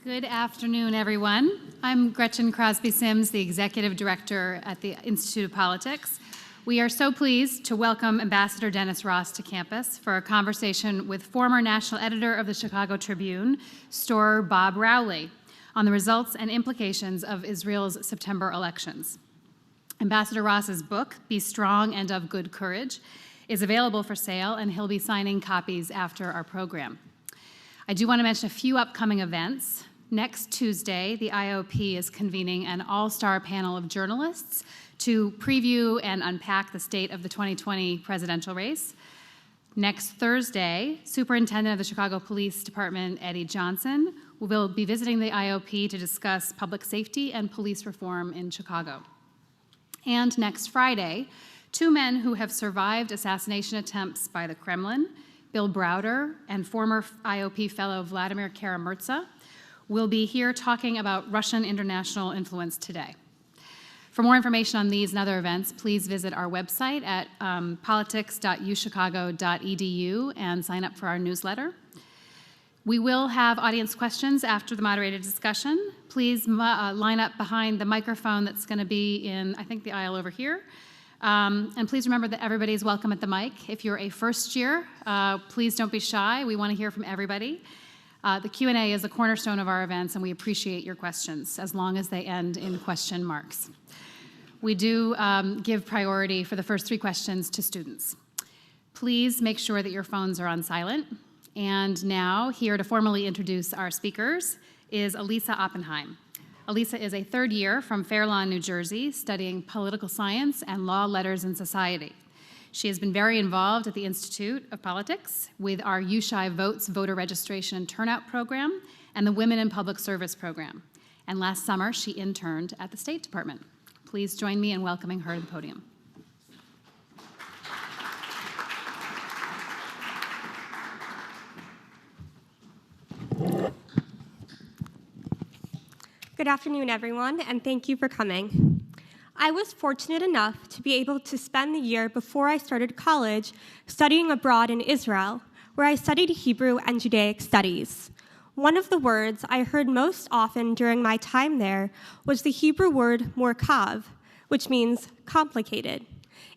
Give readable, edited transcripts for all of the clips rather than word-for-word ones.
Good afternoon, everyone. I'm Gretchen Crosby-Sims, the Executive Director at the Institute of Politics. We are so pleased to welcome Ambassador Dennis Ross to campus for a conversation with former national editor of the Chicago Tribune, Storer Bob Rowley, on the results and implications of Israel's September elections. Ambassador Ross's book, Be Strong and of Good Courage, is available for sale, and he'll be signing copies after our program. I do want to mention a few upcoming events. Next Tuesday, the IOP is convening an all-star panel of journalists to preview and unpack the state of the 2020 presidential race. Next Thursday, Superintendent of the Chicago Police Department, Eddie Johnson, will be visiting the IOP to discuss public safety and police reform in Chicago. And next Friday, two men who have survived assassination attempts by the Kremlin, Bill Browder and former IOP fellow Vladimir Kara-Murza, will be here talking about Russian international influence today. For more information on these and other events, please visit our website at politics.uchicago.edu and sign up for our newsletter. We will have audience questions after the moderated discussion. Please line up behind the microphone that's going to be in, I think, the aisle over here. And please remember that everybody is welcome at the mic. If you're a first year, please don't be shy. We want to hear from everybody. The Q&A is a cornerstone of our events, and we appreciate your questions, as long as they end in question marks. We do give priority for the first 3 questions to students. Please make sure that your phones are on silent. And now, here to formally introduce our speakers is Elisa Oppenheim. Elisa is a 3rd year from Fair Lawn, New Jersey, studying political science and law, letters, and society. She has been very involved at the Institute of Politics with our USHI Votes voter registration and turnout program and the Women in Public Service program. And last summer, she interned at the State Department. Please join me in welcoming her to the podium. Good afternoon, everyone, and thank you for coming. I was fortunate enough to be able to spend the year before I started college studying abroad in Israel, where I studied Hebrew and Judaic studies. One of the words I heard most often during my time there was the Hebrew word morkav, which means complicated.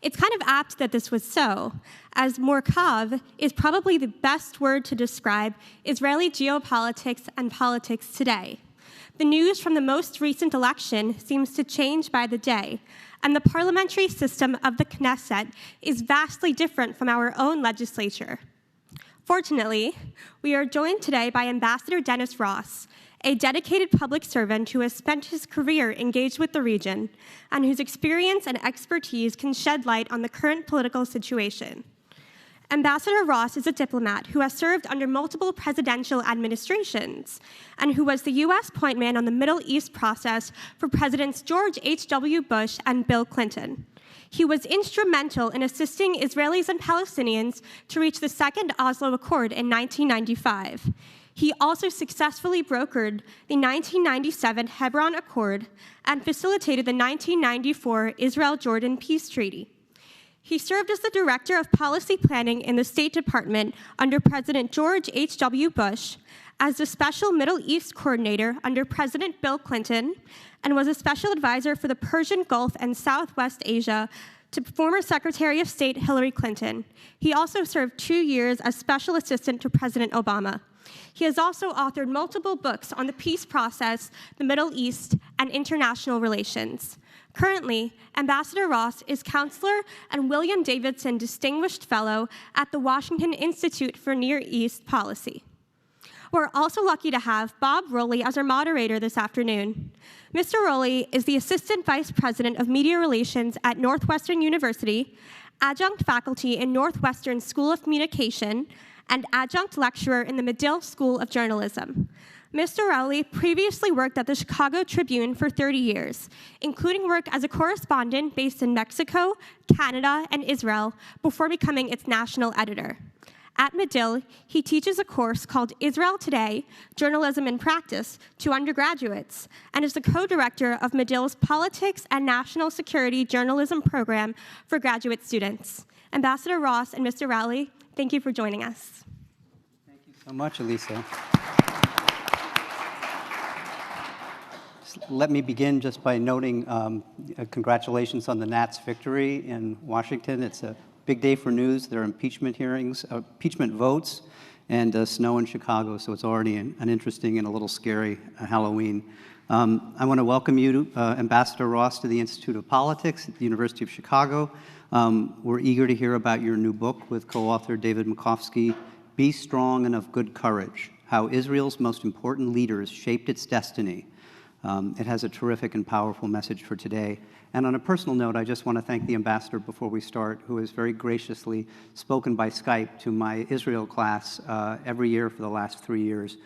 It's kind of apt that this was so, as morkav is probably the best word to describe Israeli geopolitics and politics today. The news from the most recent election seems to change by the day, and the parliamentary system of the Knesset is vastly different from our own legislature. Fortunately, we are joined today by Ambassador Dennis Ross, a dedicated public servant who has spent his career engaged with the region and whose experience and expertise can shed light on the current political situation. Ambassador Ross is a diplomat who has served under multiple presidential administrations and who was the U.S. point man on the Middle East process for Presidents George H.W. Bush and Bill Clinton. He was instrumental in assisting Israelis and Palestinians to reach the Second Oslo Accord in 1995. He also successfully brokered the 1997 Hebron Accord and facilitated the 1994 Israel-Jordan Peace Treaty. He served as the Director of Policy Planning in the State Department under President George H.W. Bush, as the Special Middle East Coordinator under President Bill Clinton, and was a Special Advisor for the Persian Gulf and Southwest Asia to former Secretary of State Hillary Clinton. He also served 2 years as Special Assistant to President Obama. He has also authored multiple books on the peace process, the Middle East, and international relations. Currently, Ambassador Ross is counselor and William Davidson Distinguished Fellow at the Washington Institute for Near East Policy. We're also lucky to have Bob Rowley as our moderator this afternoon. Mr. Rowley is the Assistant Vice President of Media Relations at Northwestern University, adjunct faculty in Northwestern School of Communication, and adjunct lecturer in the Medill School of Journalism. Mr. Rowley previously worked at the Chicago Tribune for 30 years, including work as a correspondent based in Mexico, Canada, and Israel before becoming its national editor. At Medill, he teaches a course called Israel Today, Journalism in Practice to undergraduates, and is the co-director of Medill's Politics and National Security Journalism program for graduate students. Ambassador Ross and Mr. Rowley, thank you for joining us. Thank you so much, Elisa. let me begin just by noting congratulations on the Nats' victory in Washington. It's a big day for news. There are impeachment hearings, impeachment votes, and snow in Chicago, so it's already an interesting and a little scary Halloween. I want to welcome you, Ambassador Ross, to the Institute of Politics at the University of Chicago. We're eager to hear about your new book with co-author David Makovsky, Be Strong and of Good Courage: How Israel's Most Important Leaders Shaped Its Destiny. It has a terrific and powerful message for today. And on a personal note, I just want to thank the ambassador before we start, who has very graciously spoken by Skype to my Israel class every year for the last 3 years.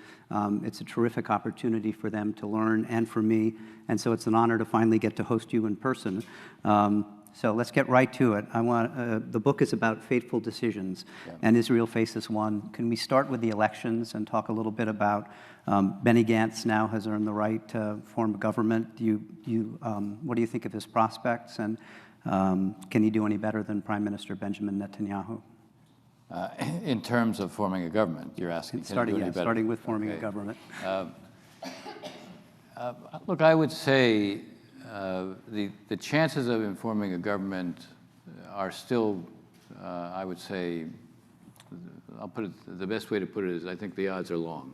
It's a terrific opportunity for them to learn and for me, and so it's an honor to finally get to host you in person. So let's get right to it. The book is about fateful decisions, and Israel faces one. Can we start with the elections and talk a little bit about Benny Gantz now has earned the right to form a government? What do you think of his prospects, and can he do any better than Prime Minister Benjamin Netanyahu? In terms of forming a government, you're asking? Starting with forming a government. Look, I would say the chances of him forming a government are still, I would say, I'll put it, the best way to put it is I think the odds are long.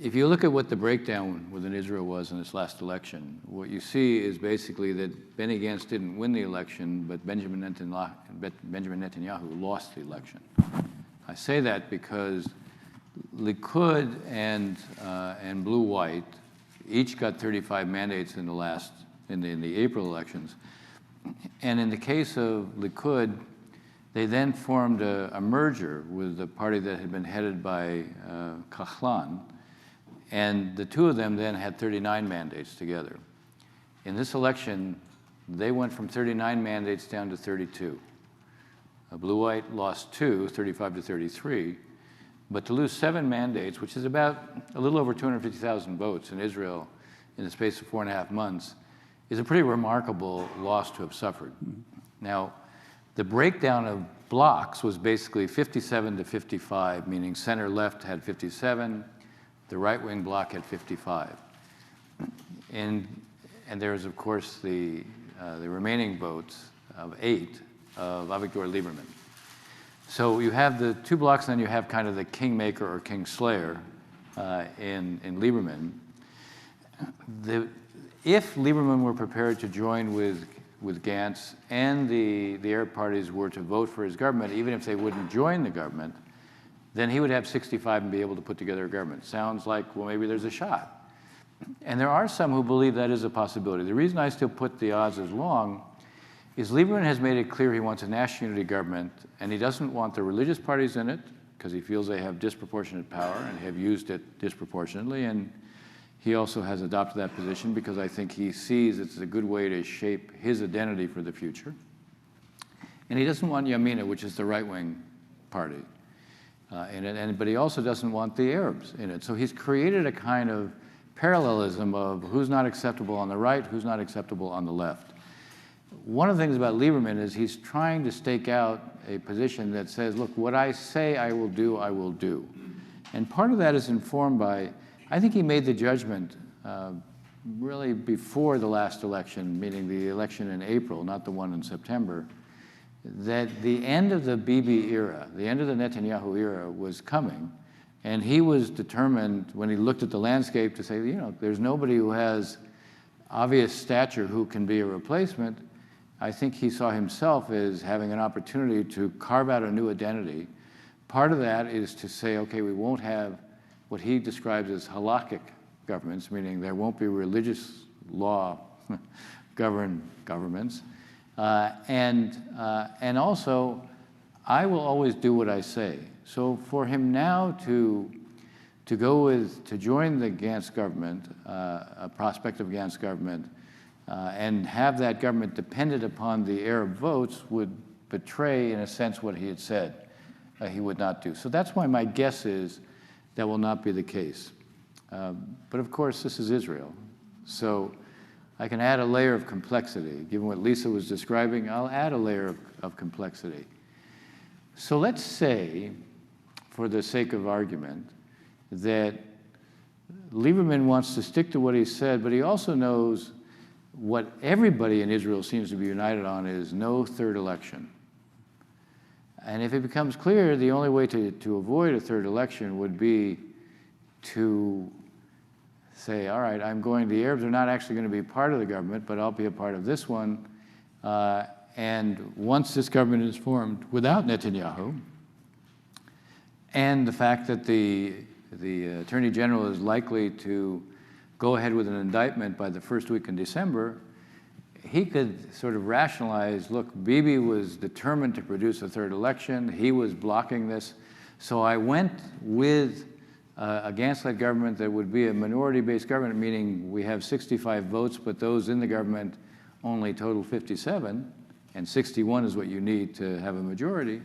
If you look at what the breakdown within Israel was in this last election, what you see is basically that Benny Gantz didn't win the election, but Benjamin Netanyahu lost the election. I say that because Likud and Blue White each got 35 mandates in the April elections. And in the case of Likud, they then formed a merger with the party that had been headed by Kahlan, and the two of them then had 39 mandates together. In this election, they went from 39 mandates down to 32. Blue White lost 2, 35 to 33, but to lose 7 mandates, which is about a little over 250,000 votes in Israel in the space of 4.5 months, is a pretty remarkable loss to have suffered. Now, the breakdown of blocks was basically 57 to 55, meaning center-left had 57, the right-wing bloc had 55. And there's, of course, the remaining votes of 8 of Avigdor Lieberman. So you have the 2 blocks, and then you have kind of the kingmaker or kingslayer in Lieberman. If Lieberman were prepared to join with Gantz and the Arab parties were to vote for his government, even if they wouldn't join the government, then he would have 65 and be able to put together a government. Sounds like, well, maybe there's a shot. And there are some who believe that is a possibility. The reason I still put the odds as long is Lieberman has made it clear he wants a national unity government, and he doesn't want the religious parties in it because he feels they have disproportionate power and have used it disproportionately. And he also has adopted that position because I think he sees it's a good way to shape his identity for the future. And he doesn't want Yamina, which is the right-wing party, in it, but he also doesn't want the Arabs in it. So he's created a kind of parallelism of who's not acceptable on the right, who's not acceptable on the left. One of the things about Lieberman is he's trying to stake out a position that says, look, what I say I will do, I will do. And part of that is informed by, I think he made the judgment really before the last election, meaning the election in April, not the one in September, that the end of the Bibi era, the end of the Netanyahu era was coming. And he was determined, when he looked at the landscape, to say, you know, there's nobody who has obvious stature who can be a replacement. I think he saw himself as having an opportunity to carve out a new identity. Part of that is to say, okay, we won't have what he describes as halakhic governments, meaning there won't be religious law governed governments. And also, I will always do what I say. So for him now to join the Gantz government, a prospective Gantz government, and have that government dependent upon the Arab votes would betray, in a sense, what he had said he would not do. So that's why my guess is that will not be the case. But of course, this is Israel. So I can add a layer of complexity. Given what Lisa was describing, I'll add a layer of complexity. So let's say, for the sake of argument, that Lieberman wants to stick to what he said, but he also knows what everybody in Israel seems to be united on is no third election. And if it becomes clear the only way to avoid a third election would be to say, all right, the Arabs are not actually going to be part of the government, but I'll be a part of this one. And once this government is formed without Netanyahu, and the fact that the Attorney General is likely to go ahead with an indictment by the first week in December, he could sort of rationalize, look, Bibi was determined to produce a third election. He was blocking this. So I went with a Gantz-led government that would be a minority-based government, meaning we have 65 votes, but those in the government only total 57, and 61 is what you need to have a majority.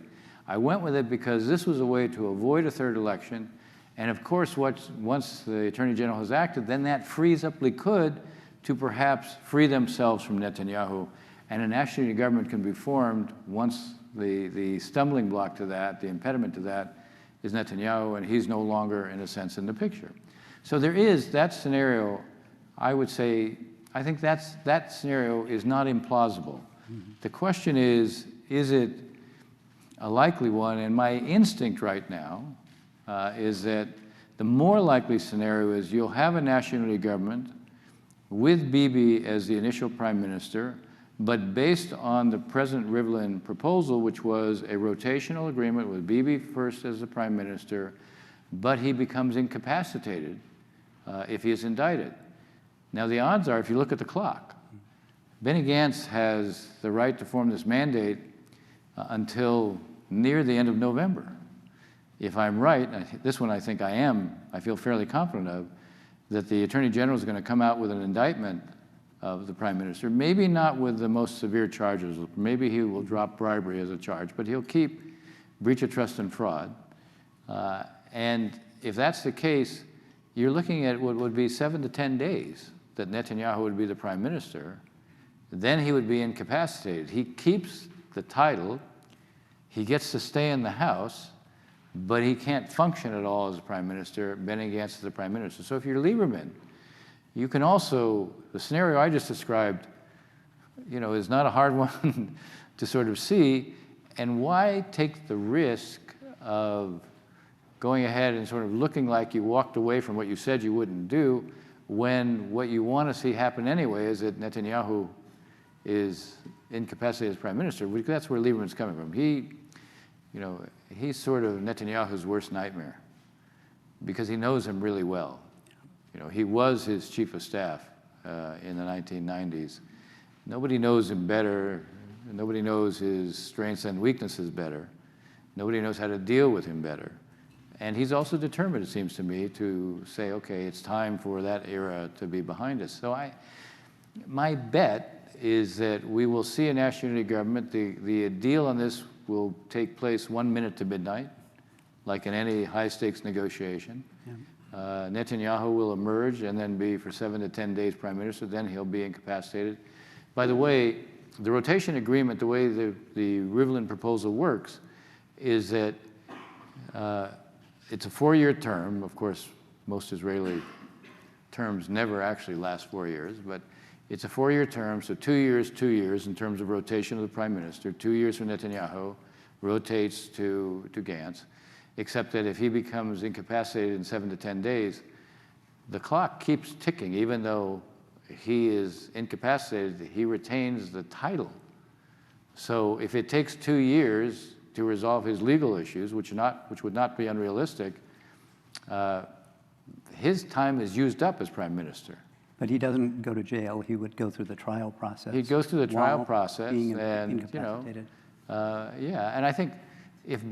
I went with it because this was a way to avoid a third election. And of course, once the Attorney General has acted, then that frees up Likud to perhaps free themselves from Netanyahu. And a national unity government can be formed once the stumbling block to that, the impediment to that, is Netanyahu, and he's no longer, in a sense, in the picture. So there is that scenario. I would say, I think that scenario is not implausible. The question is it a likely one? And my instinct right now is that the more likely scenario is you'll have a national unity government with Bibi as the initial prime minister, but based on the President Rivlin proposal, which was a rotational agreement with Bibi first as the prime minister, but he becomes incapacitated if he is indicted. Now, the odds are, if you look at the clock, Benny Gantz has the right to form this mandate until near the end of November. If I'm right, this one I think I am, I feel fairly confident of, that the Attorney General is going to come out with an indictment of the Prime Minister, maybe not with the most severe charges. Maybe he will drop bribery as a charge, but he'll keep breach of trust and fraud. And if that's the case, you're looking at what would be 7 to 10 days that Netanyahu would be the Prime Minister. Then he would be incapacitated. He keeps the title, he gets to stay in the House, but he can't function at all as a prime minister. Benny Gantz is the prime minister. So if you're Lieberman, you can also, the scenario I just described, is not a hard one to sort of see. And why take the risk of going ahead and sort of looking like you walked away from what you said you wouldn't do, when what you want to see happen anyway is that Netanyahu is incapacitated as prime minister? Because that's where Lieberman's coming from. He's sort of Netanyahu's worst nightmare because he knows him really well. He was his chief of staff in the 1990s. Nobody knows him better. Nobody knows his strengths and weaknesses better. Nobody knows how to deal with him better. And he's also determined, it seems to me, to say, okay, it's time for that era to be behind us. So my bet is that we will see a national unity government. The deal on this will take place 1 minute to midnight, like in any high-stakes negotiation. Yeah. Netanyahu will emerge and then be for 7 to 10 days prime minister. Then he'll be incapacitated. By the way, the rotation agreement, the way the Rivlin proposal works, is that it's a 4-year term. Of course, most Israeli terms never actually last 4 years, but it's a 4-year term, so 2 years, 2 years in terms of rotation of the prime minister. 2 years for Netanyahu, rotates to Gantz, except that if he becomes incapacitated in 7 to 10 days, the clock keeps ticking. Even though he is incapacitated, he retains the title. So if it takes 2 years to resolve his legal issues, which would not be unrealistic, his time is used up as prime minister. But he doesn't go to jail. He would go through the trial process. He goes through the trial process, being and incapacitated. And I think if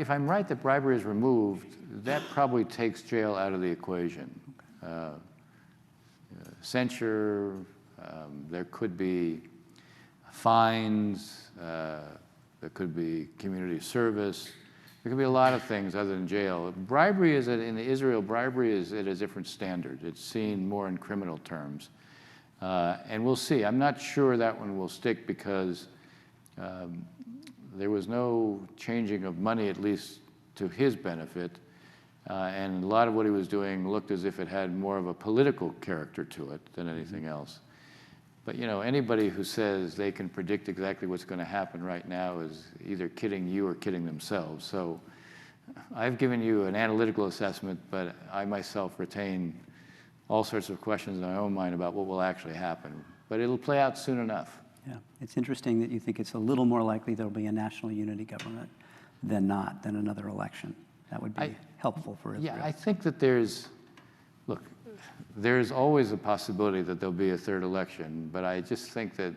I'm right that bribery is removed, that probably takes jail out of the equation. Okay. Censure, there could be fines, there could be community service. There could be a lot of things other than jail. Bribery is, in Israel, bribery is at a different standard. It's seen more in criminal terms. And we'll see. I'm not sure that one will stick because there was no changing of money, at least to his benefit. And a lot of what he was doing looked as if it had more of a political character to it than anything else. But anybody who says they can predict exactly what's going to happen right now is either kidding you or kidding themselves. So I've given you an analytical assessment, but I myself retain all sorts of questions in my own mind about what will actually happen. But it'll play out soon enough. Yeah, it's interesting that you think it's a little more likely there'll be a national unity government than another election. That would be helpful for Israel. Yeah, I think that there's always a possibility that there'll be a third election, but I just think that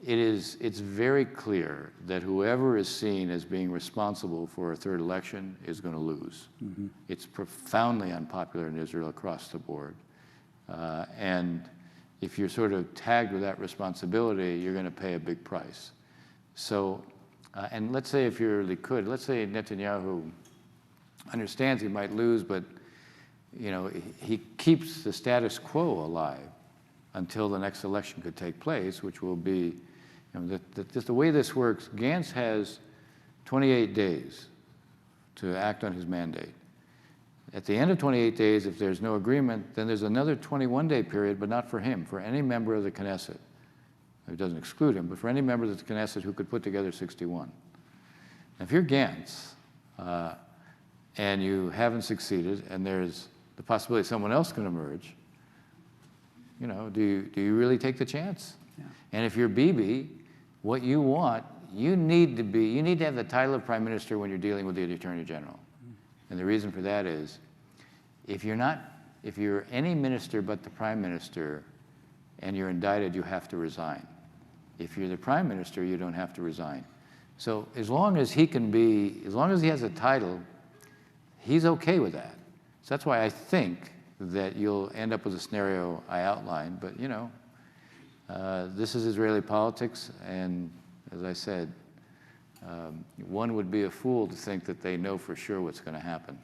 it's very clear that whoever is seen as being responsible for a third election is going to lose. Mm-hmm. It's profoundly unpopular in Israel across the board. And if you're sort of tagged with that responsibility, you're going to pay a big price. So, and let's say if you really could, let's say Netanyahu understands he might lose, but he keeps the status quo alive until the next election could take place, which will be, just the way this works, Gantz has 28 days to act on his mandate. At the end of 28 days, if there's no agreement, then there's another 21-day period, but not for him, for any member of the Knesset. It doesn't exclude him, but for any member of the Knesset who could put together 61. If you're Gantz, and you haven't succeeded, and there's the possibility someone else can emerge, do you really take the chance? Yeah. And if you're Bibi, what you want, you need to have the title of Prime Minister when you're dealing with the Attorney General. Mm-hmm. And the reason for that is, if you're any minister but the Prime Minister, and you're indicted, you have to resign. If you're the Prime Minister, you don't have to resign. So as long as he has a title, he's okay with that. So that's why I think that you'll end up with a scenario I outlined. But this is Israeli politics, and as I said, one would be a fool to think that they know for sure what's going to happen.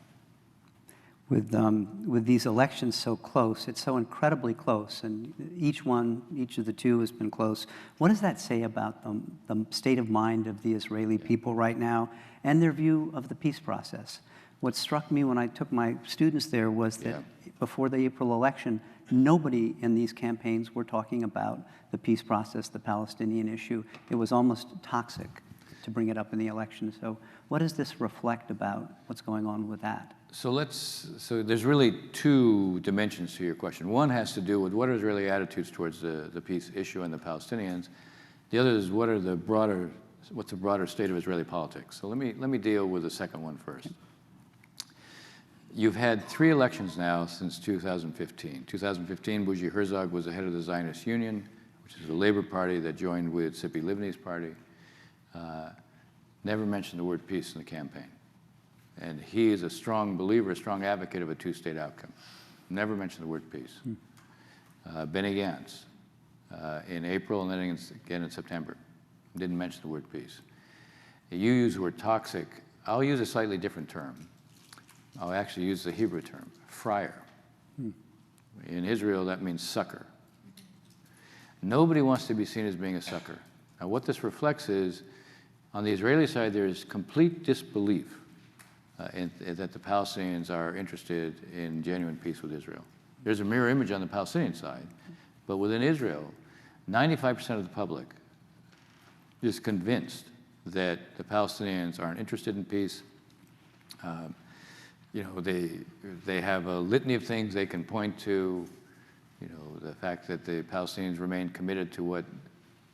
With these elections so close, it's so incredibly close, and each of the two has been close. What does that say about the state of mind of the Israeli people right now and their view of the peace process? What struck me when I took my students there was that before the April election, nobody in these campaigns were talking about the peace process, the Palestinian issue. It was almost toxic to bring it up in the election. So what does this reflect about what's going on with that? So there's really two dimensions to your question. One has to do with what are Israeli attitudes towards the peace issue and the Palestinians. The other is what's the broader state of Israeli politics. So let me deal with the second one first. You've had 3 elections now since 2015. 2015, Bougie Herzog was the head of the Zionist Union, which is a labor party that joined with Tzipi Livni's party. Never mentioned the word peace in the campaign. And he is a strong believer, a strong advocate of a 2-state outcome. Never mentioned the word peace. Benny Gantz, in April and then again in September, didn't mention the word peace. You use the word toxic. I'll use a slightly different term. I'll actually use the Hebrew term, friar. In Israel, that means sucker. Nobody wants to be seen as being a sucker. Now, what this reflects is, on the Israeli side, there is complete disbelief that the Palestinians are interested in genuine peace with Israel. There's a mirror image on the Palestinian side, but within Israel, 95% of the public is convinced that the Palestinians aren't interested in peace. They have a litany of things they can point to. The fact that the Palestinians remain committed to what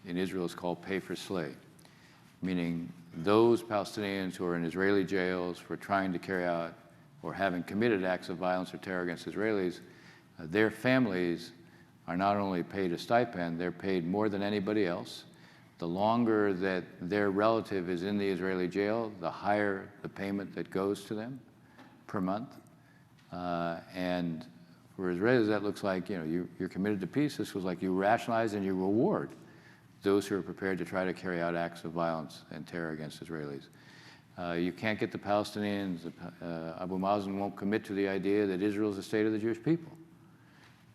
in Israel is called pay for slay, meaning those Palestinians who are in Israeli jails for trying to carry out or having committed acts of violence or terror against Israelis, their families are not only paid a stipend, they're paid more than anybody else. The longer that their relative is in the Israeli jail, the higher the payment that goes to them per month. And for Israelis, that looks like, you're committed to peace. This was like you rationalize and you reward those who are prepared to try to carry out acts of violence and terror against Israelis. You can't get the Palestinians, Abu Mazen won't commit to the idea that Israel is the state of the Jewish people.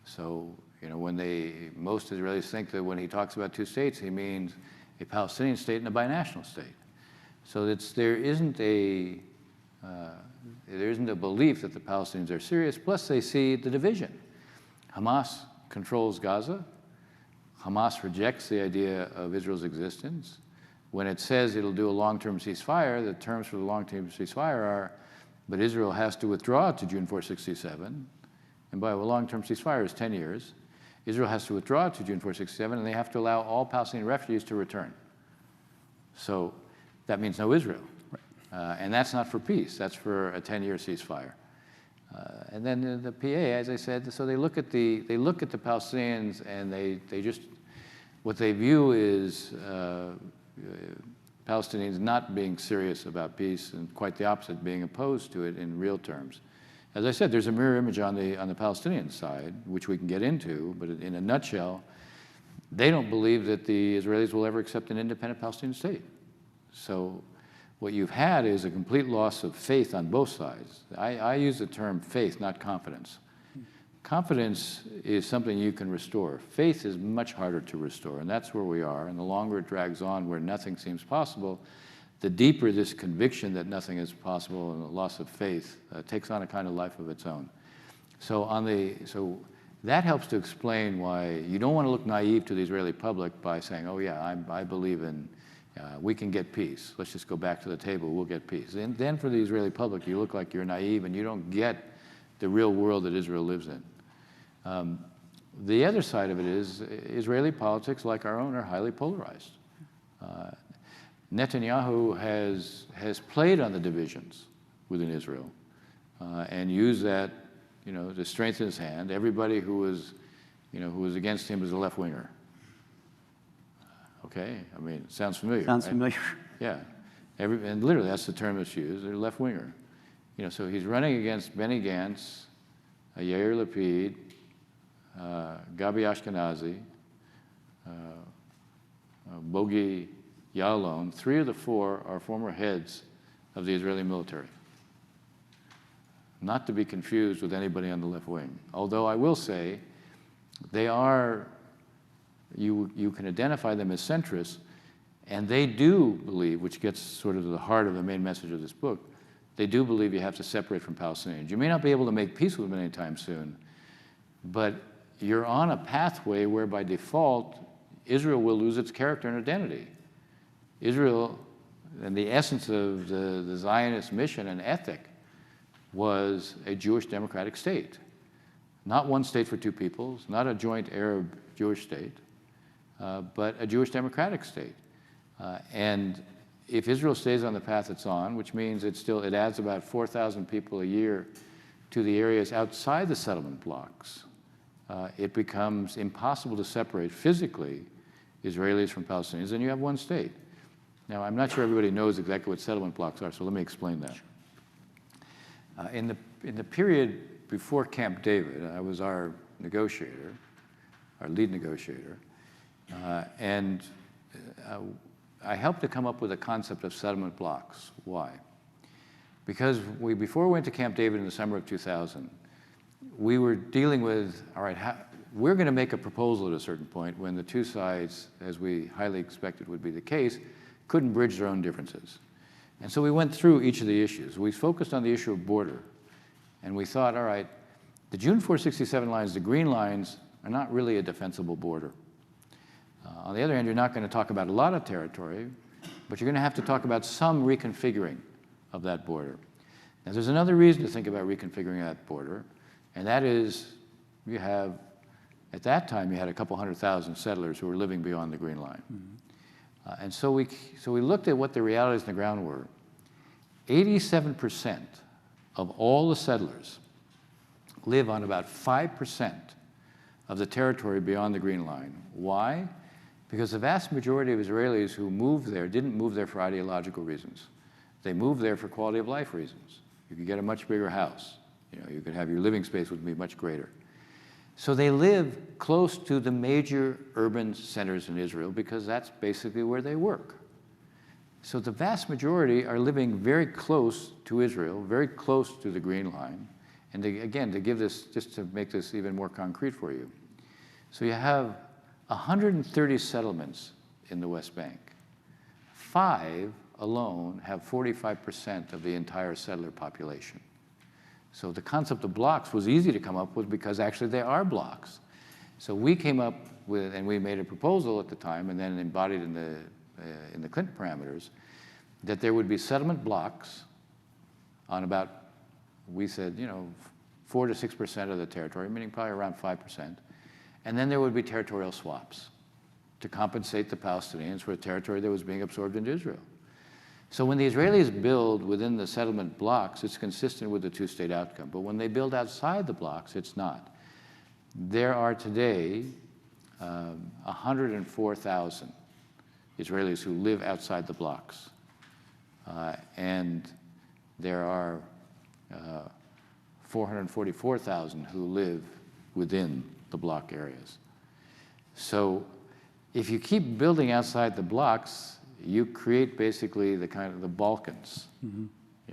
So, when most Israelis think that when he talks about 2 states, he means a Palestinian state and a binational state. So there isn't a There isn't a belief that the Palestinians are serious. Plus, they see the division. Hamas controls Gaza. Hamas rejects the idea of Israel's existence. When it says it'll do a long-term ceasefire, the terms for the long-term ceasefire are, but Israel has to withdraw to June 4, 67. And by a long-term ceasefire is 10 years. Israel has to withdraw to June 4, 67, and they have to allow all Palestinian refugees to return. So that means no Israel. And that's not for peace. That's for a 10-year ceasefire. And then the PA, as I said, so they look at the Palestinians, and they just, what they view is Palestinians not being serious about peace, and quite the opposite, being opposed to it in real terms. As I said, there's a mirror image on the Palestinian side, which we can get into, but in a nutshell, they don't believe that the Israelis will ever accept an independent Palestinian state. So what you've had is a complete loss of faith on both sides. I use the term faith, not confidence. Confidence is something you can restore. Faith is much harder to restore, and that's where we are. And the longer it drags on where nothing seems possible, the deeper this conviction that nothing is possible and the loss of faith takes on a kind of life of its own. So that helps to explain why you don't want to look naive to the Israeli public by saying, oh yeah, I believe in, we can get peace. Let's just go back to the table, we'll get peace. And then for the Israeli public, you look like you're naive and you don't get the real world that Israel lives in. The other side of it is Israeli politics, like our own, are highly polarized. Netanyahu has played on the divisions within Israel and used that, to strengthen his hand. Everybody who was against him was a left-winger. Okay, I mean, it sounds familiar. Sounds right? familiar. Yeah, and literally that's the term that's used. They're left-winger. So he's running against Benny Gantz, Yair Lapid, Gabi Ashkenazi, Bogi Ya'alon. 3 of the 4 are former heads of the Israeli military. Not to be confused with anybody on the left wing. Although I will say they are, you can identify them as centrists, and they do believe, which gets sort of to the heart of the main message of this book, they do believe you have to separate from Palestinians. You may not be able to make peace with them anytime soon, but you're on a pathway where by default, Israel will lose its character and identity. Israel, and the essence of the Zionist mission and ethic, was a Jewish democratic state. Not one state for two peoples, not a joint Arab-Jewish state, but a Jewish democratic state. And if Israel stays on the path it's on, which means it adds about 4,000 people a year to the areas outside the settlement blocks, it becomes impossible to separate physically Israelis from Palestinians, and you have one state. Now, I'm not sure everybody knows exactly what settlement blocks are, so let me explain that. In the period before Camp David, I was our negotiator, our lead negotiator, and I helped to come up with a concept of settlement blocks. Why? Because before we went to Camp David in the summer of 2000, we were dealing with, all right, we're going to make a proposal at a certain point when the two sides, as we highly expected would be the case, couldn't bridge their own differences. And so we went through each of the issues. We focused on the issue of border, and we thought, all right, the June 467 lines, the green lines, are not really a defensible border. On the other hand, you're not going to talk about a lot of territory, but you're going to have to talk about some reconfiguring of that border. Now, there's another reason to think about reconfiguring that border, and that is at that time, you had a couple 100,000 settlers who were living beyond the green line. Mm-hmm. And so we looked at what the realities on the ground were. 87% of all the settlers live on about 5% of the territory beyond the green line. Why? Because the vast majority of Israelis who moved there didn't move there for ideological reasons. They moved there for quality of life reasons. You could get a much bigger house. You could have your living space would be much greater. So they live close to the major urban centers in Israel because that's basically where they work. So the vast majority are living very close to Israel, very close to the green line. And again, to give this, just to make this even more concrete for you. So you have 130 settlements in the West Bank. 5 alone have 45% of the entire settler population. So the concept of blocks was easy to come up with because actually they are blocks. So we came up with, and we made a proposal at the time, and then embodied in the Clinton parameters, that there would be settlement blocks on about, we said, 4 to 6% of the territory, meaning probably around 5%. And then there would be territorial swaps to compensate the Palestinians for a territory that was being absorbed into Israel. So when the Israelis build within the settlement blocks, it's consistent with the two-state outcome. But when they build outside the blocks, it's not. There are today 104,000 Israelis who live outside the blocks. And there are 444,000 who live within the block areas. So if you keep building outside the blocks, you create basically the kind of the Balkans.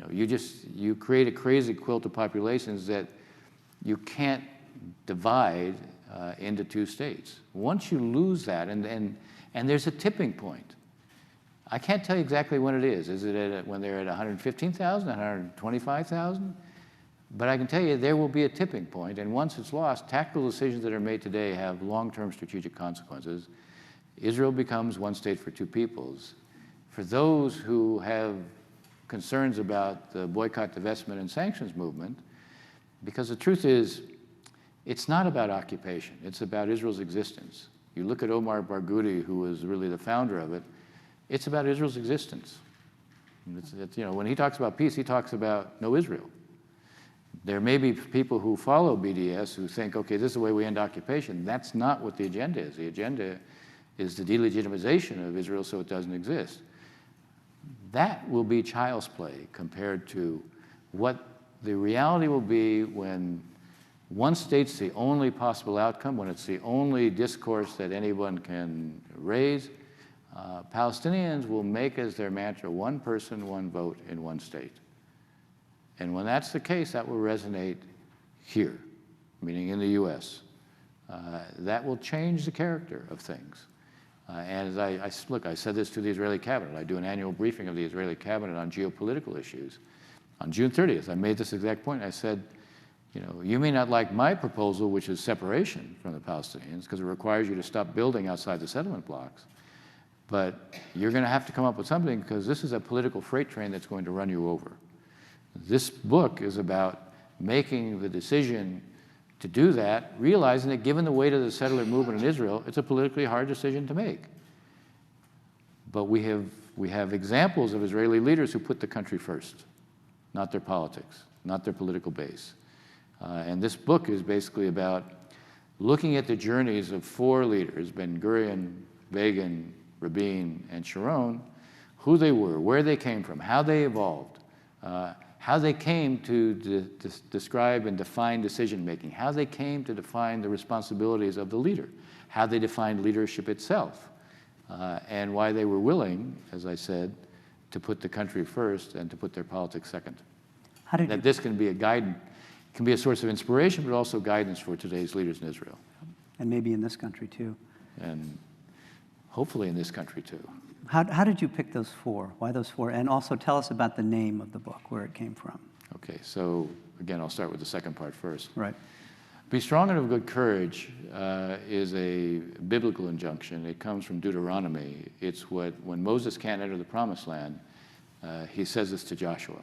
You create a crazy quilt of populations that you can't divide into two states. Once you lose that, and there's a tipping point. I can't tell you exactly when it is. Is it when they're at 115,000, 125,000? But I can tell you there will be a tipping point, and once it's lost, tactical decisions that are made today have long-term strategic consequences. Israel becomes one state for two peoples. For those who have concerns about the boycott, divestment, and sanctions movement, because the truth is, it's not about occupation. It's about Israel's existence. You look at Omar Barghouti, who was really the founder of it, it's about Israel's existence. When he talks about peace, he talks about no Israel. There may be people who follow BDS who think, okay, this is the way we end occupation. That's not what the agenda is. The agenda is the delegitimization of Israel so it doesn't exist. That will be child's play compared to what the reality will be when one state's the only possible outcome, when it's the only discourse that anyone can raise. Palestinians will make as their mantra, one person, one vote in one state. And when that's the case, that will resonate here, meaning in the US. That will change the character of things. And as I said this to the Israeli cabinet. I do an annual briefing of the Israeli cabinet on geopolitical issues. On June 30th, I made this exact point. I said, you may not like my proposal, which is separation from the Palestinians, because it requires you to stop building outside the settlement blocks. But you're going to have to come up with something, because this is a political freight train that's going to run you over. This book is about making the decision to do that, realizing that given the weight of the settler movement in Israel, it's a politically hard decision to make. But we have examples of Israeli leaders who put the country first, not their politics, not their political base. And this book is basically about looking at the journeys of four leaders, Ben-Gurion, Begin, Rabin, and Sharon, who they were, where they came from, how they evolved, how they came to describe and define decision-making, how they came to define the responsibilities of the leader, how they defined leadership itself, and why they were willing, as I said, to put the country first and to put their politics second. That this can be a guidance, can be a source of inspiration, but also guidance for today's leaders in Israel. And maybe in this country, too. And hopefully in this country, too. How did you pick those four? Why those four? And also tell us about the name of the book, where it came from. Okay, so again, I'll start with the second part first. Right. Be strong and of good courage is a biblical injunction. It comes from Deuteronomy. It's when Moses can't enter the promised land, he says this to Joshua.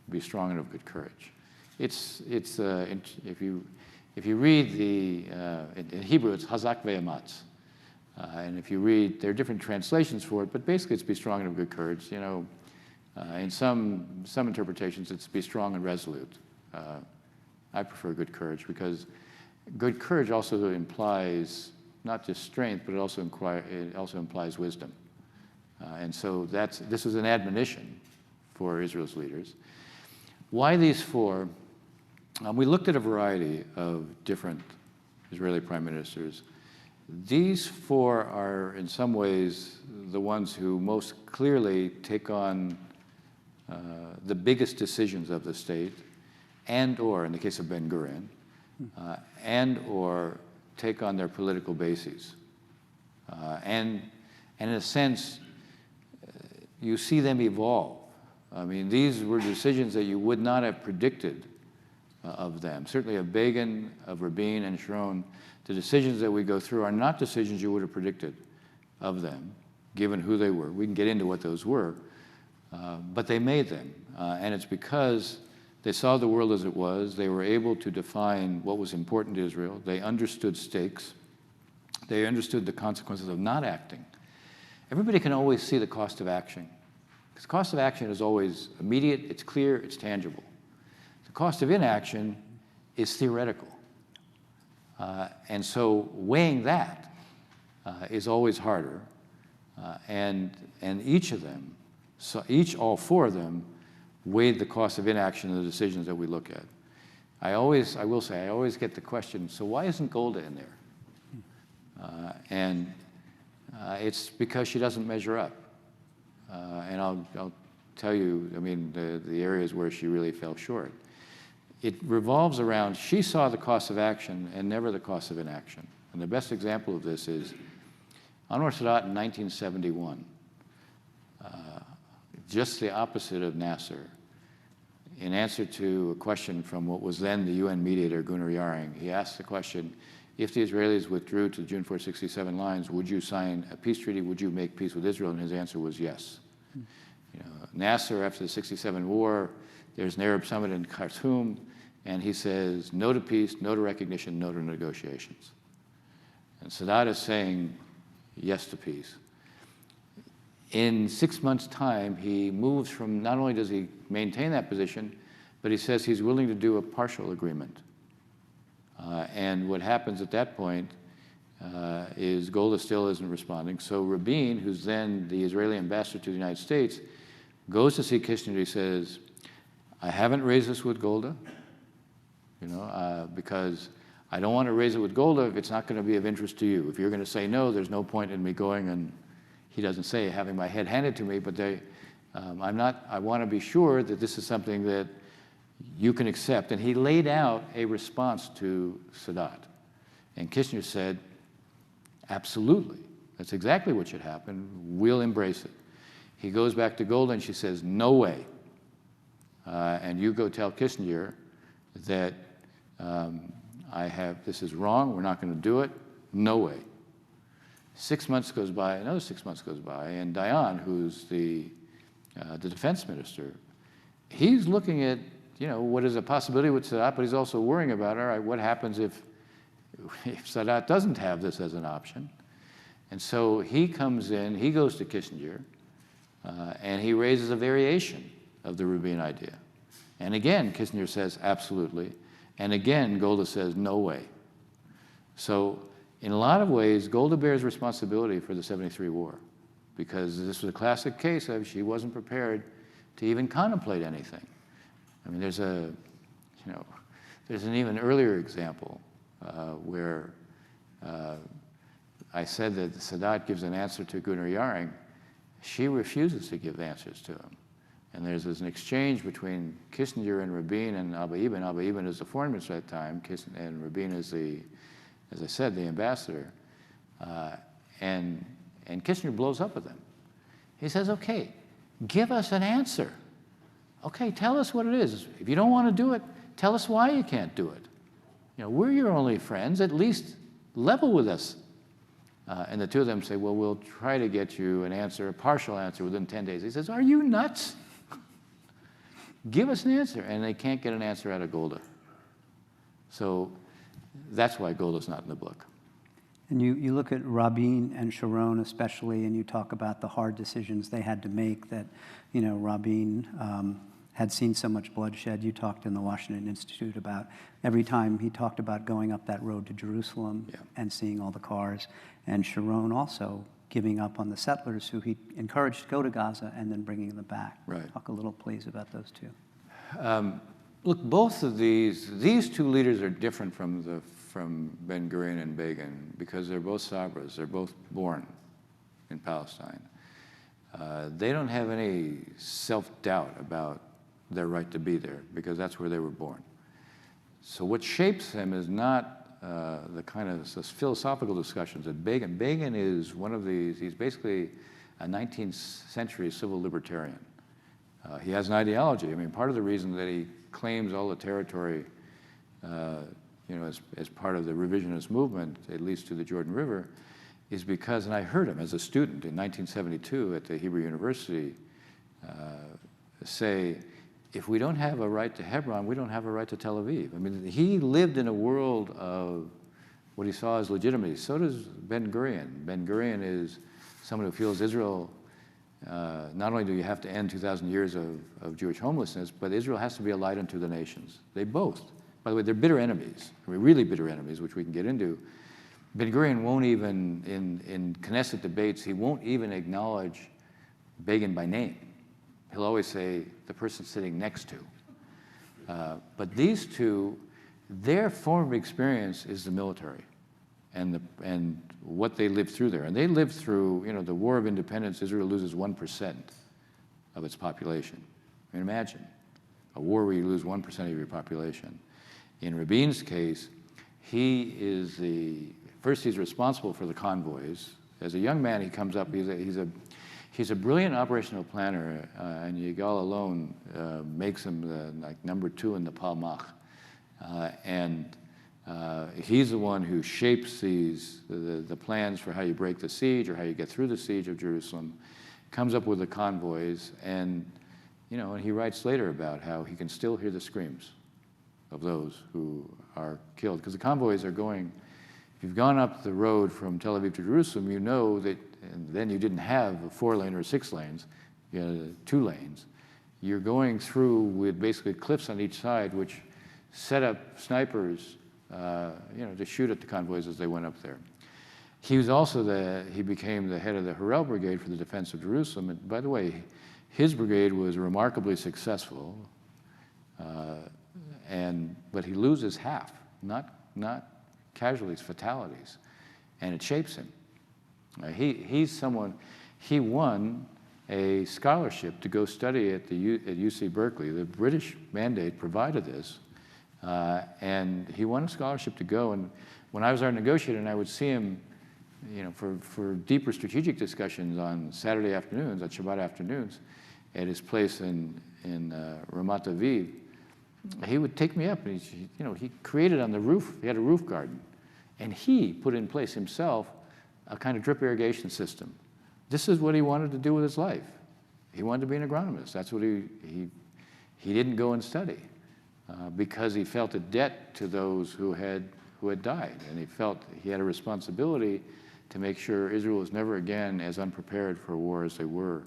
Be strong and of good courage. If you read in Hebrew, it's Hazak ve'amatz. And if you read, there are different translations for it, but basically it's be strong and of good courage. In some interpretations, it's be strong and resolute. I prefer good courage because good courage also implies not just strength, but it also implies wisdom. And so this is an admonition for Israel's leaders. Why these four? We looked at a variety of different Israeli prime ministers. These four are, in some ways, the ones who most clearly take on the biggest decisions of the state, and/or, in the case of Ben-Gurion, and/or take on their political bases. And in a sense, you see them evolve. I mean, these were decisions that you would not have predicted of them. Certainly of Begin, of Rabin, and Sharon, the decisions that we go through are not decisions you would have predicted of them, given who they were. We can get into what those were, but they made them. And it's because they saw the world as it was. They were able to define what was important to Israel. They understood stakes. They understood the consequences of not acting. Everybody can always see the cost of action. Because the cost of action is always immediate, it's clear, it's tangible. The cost of inaction is theoretical. And so weighing that is always harder. And each of them, all four of them, weighed the cost of inaction in the decisions that we look at. I will say, I always get the question, so why isn't Golda in there? It's because she doesn't measure up. And I'll tell you, I mean, the areas where she really fell short. It revolves around, she saw the cost of action and never the cost of inaction. And the best example of this is Anwar Sadat in 1971, just the opposite of Nasser. In answer to a question from what was then the UN mediator, Gunnar Jarring, he asked the question, if the Israelis withdrew to the June 4, 1967 lines, would you sign a peace treaty? Would you make peace with Israel? And his answer was yes. You know, Nasser, after the 1967 war, there's an Arab summit in Khartoum, and he says, no to peace, no to recognition, no to negotiations. And Sadat is saying yes to peace. In 6 months' time, he moves from, not only does he maintain that position, but he says he's willing to do a partial agreement. And what happens at that point is Golda still isn't responding. So Rabin, who's then the Israeli ambassador to the United States, goes to see Kushner. He says, I haven't raised this with Golda, you know, because I don't want to raise it with Golda if it's not going to be of interest to you. If you're going to say no, there's no point in me going, and he doesn't say having my head handed to me, but I want to be sure that this is something that you can accept. And he laid out a response to Sadat. And Kushner said, absolutely. That's exactly what should happen. We'll embrace it. He goes back to Golda and she says, no way. And you go tell Kissinger that this is wrong, we're not going to do it. No way. 6 months goes by, another 6 months goes by, and Dayan, who's the defense minister, he's looking at, you know, what is a possibility with Sadat, but he's also worrying about, all right, what happens if Sadat doesn't have this as an option? And so he comes in, he goes to Kissinger, and he raises a variation of the Rabin idea. And again, Kissinger says, absolutely. And again, Golda says, no way. So in a lot of ways, Golda bears responsibility for the 73 war, because this was a classic case of she wasn't prepared to even contemplate anything. I mean, there's an even earlier example where I said that Sadat gives an answer to Gunnar Jarring. She refuses to give answers to him. And there's an exchange between Kissinger and Rabin and Abba Eban. Abba Eban is the foreign minister at that time, and Rabin is as I said, the ambassador. And Kissinger blows up with them. He says, okay, give us an answer. Okay, tell us what it is. If you don't want to do it, tell us why you can't do it. You know, we're your only friends. At least level with us. And the two of them say, well, we'll try to get you an answer, a partial answer, within 10 days. He says, are you nuts? Give us an answer. And they can't get an answer out of Golda. So that's why Golda's not in the book. And you look at Rabin and Sharon especially, and you talk about the hard decisions they had to make that, you know, Rabin had seen so much bloodshed. You talked in the Washington Institute about every time he talked about going up that road to Jerusalem and seeing all the cars. And Sharon also giving up on the settlers who he encouraged to go to Gaza and then bringing them back. Right. Talk a little, please, about those two. Look, both of these two leaders are different from Ben Gurion and Begin because they're both Sabras. They're both born in Palestine. They don't have any self-doubt about their right to be there because that's where they were born. So what shapes them is not the kind of philosophical discussions that Begin is one of these, he's basically a 19th century civil libertarian. He has an ideology. I mean, part of the reason that he claims all the territory, as part of the revisionist movement, at least to the Jordan River, is because, and I heard him as a student in 1972 at the Hebrew University say, if we don't have a right to Hebron, we don't have a right to Tel Aviv. I mean, he lived in a world of what he saw as legitimacy. So does Ben-Gurion. Ben-Gurion is someone who feels Israel, not only do you have to end 2,000 years of Jewish homelessness, but Israel has to be a light unto the nations. They both. By the way, they're bitter enemies, I mean, really bitter enemies, which we can get into. Ben-Gurion won't even, in Knesset debates, he won't even acknowledge Begin by name. He'll always say the person sitting next to. But these two, their form of experience is the military and what they lived through there. And they lived through, the War of Independence. Israel loses 1% of its population. I mean, imagine a war where you lose 1% of your population. In Rabin's case, he's responsible for the convoys. As a young man, he comes up, he's a brilliant operational planner, and Yigal alone makes him like number 2 in the Palmach. He's the one who shapes the plans for how you break the siege or how you get through the siege of Jerusalem, comes up with the convoys, and he writes later about how he can still hear the screams of those who are killed. Because the convoys are going, if you've gone up the road from Tel Aviv to Jerusalem, you know that, and then you didn't have a 4-lane or 6 lanes, you had 2 lanes. You're going through with basically cliffs on each side, which set up snipers, to shoot at the convoys as they went up there. He was also he became the head of the Harel Brigade for the defense of Jerusalem. And by the way, his brigade was remarkably successful, but he loses half, not casualties, fatalities, and it shapes him. He won a scholarship to go study at UC Berkeley. The British mandate provided this, and he won a scholarship to go. And when I was our negotiator, and I would see him, for deeper strategic discussions on Saturday afternoons, on Shabbat afternoons, at his place in Ramat Aviv, he would take me up, and he created on the roof. He had a roof garden, and he put in place himself a kind of drip irrigation system. This is what he wanted to do with his life. He wanted to be an agronomist. That's what he didn't go and study because he felt a debt to those who had died, and he felt he had a responsibility to make sure Israel was never again as unprepared for war as they were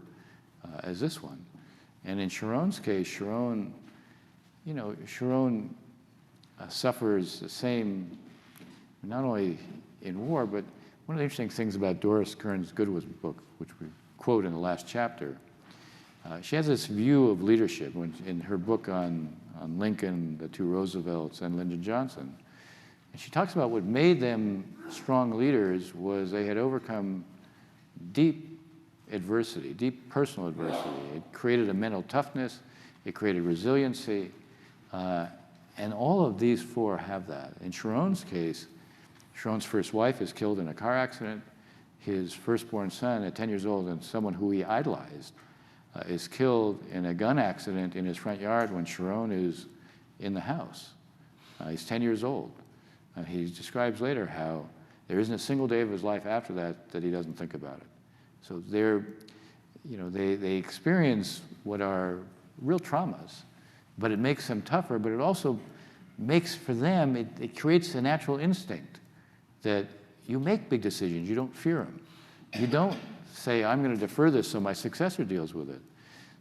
as this one. And in Sharon's case, Sharon suffers the same, not only in war, but one of the interesting things about Doris Kearns Goodwin's book, which we quote in the last chapter, she has this view of leadership in her book on Lincoln, the 2 Roosevelts, and Lyndon Johnson. And she talks about what made them strong leaders was they had overcome deep adversity, deep personal adversity. It created a mental toughness, it created resiliency, and all of these 4 have that. In Sharon's case, Sharon's first wife is killed in a car accident. His firstborn son, at 10 years old, and someone who he idolized, is killed in a gun accident in his front yard when Sharon is in the house. He's 10 years old. He describes later how there isn't a single day of his life after that he doesn't think about it. So they experience what are real traumas, but it makes them tougher, but it also makes for them, it creates a natural instinct that you make big decisions, you don't fear them. You don't say, I'm going to defer this so my successor deals with it.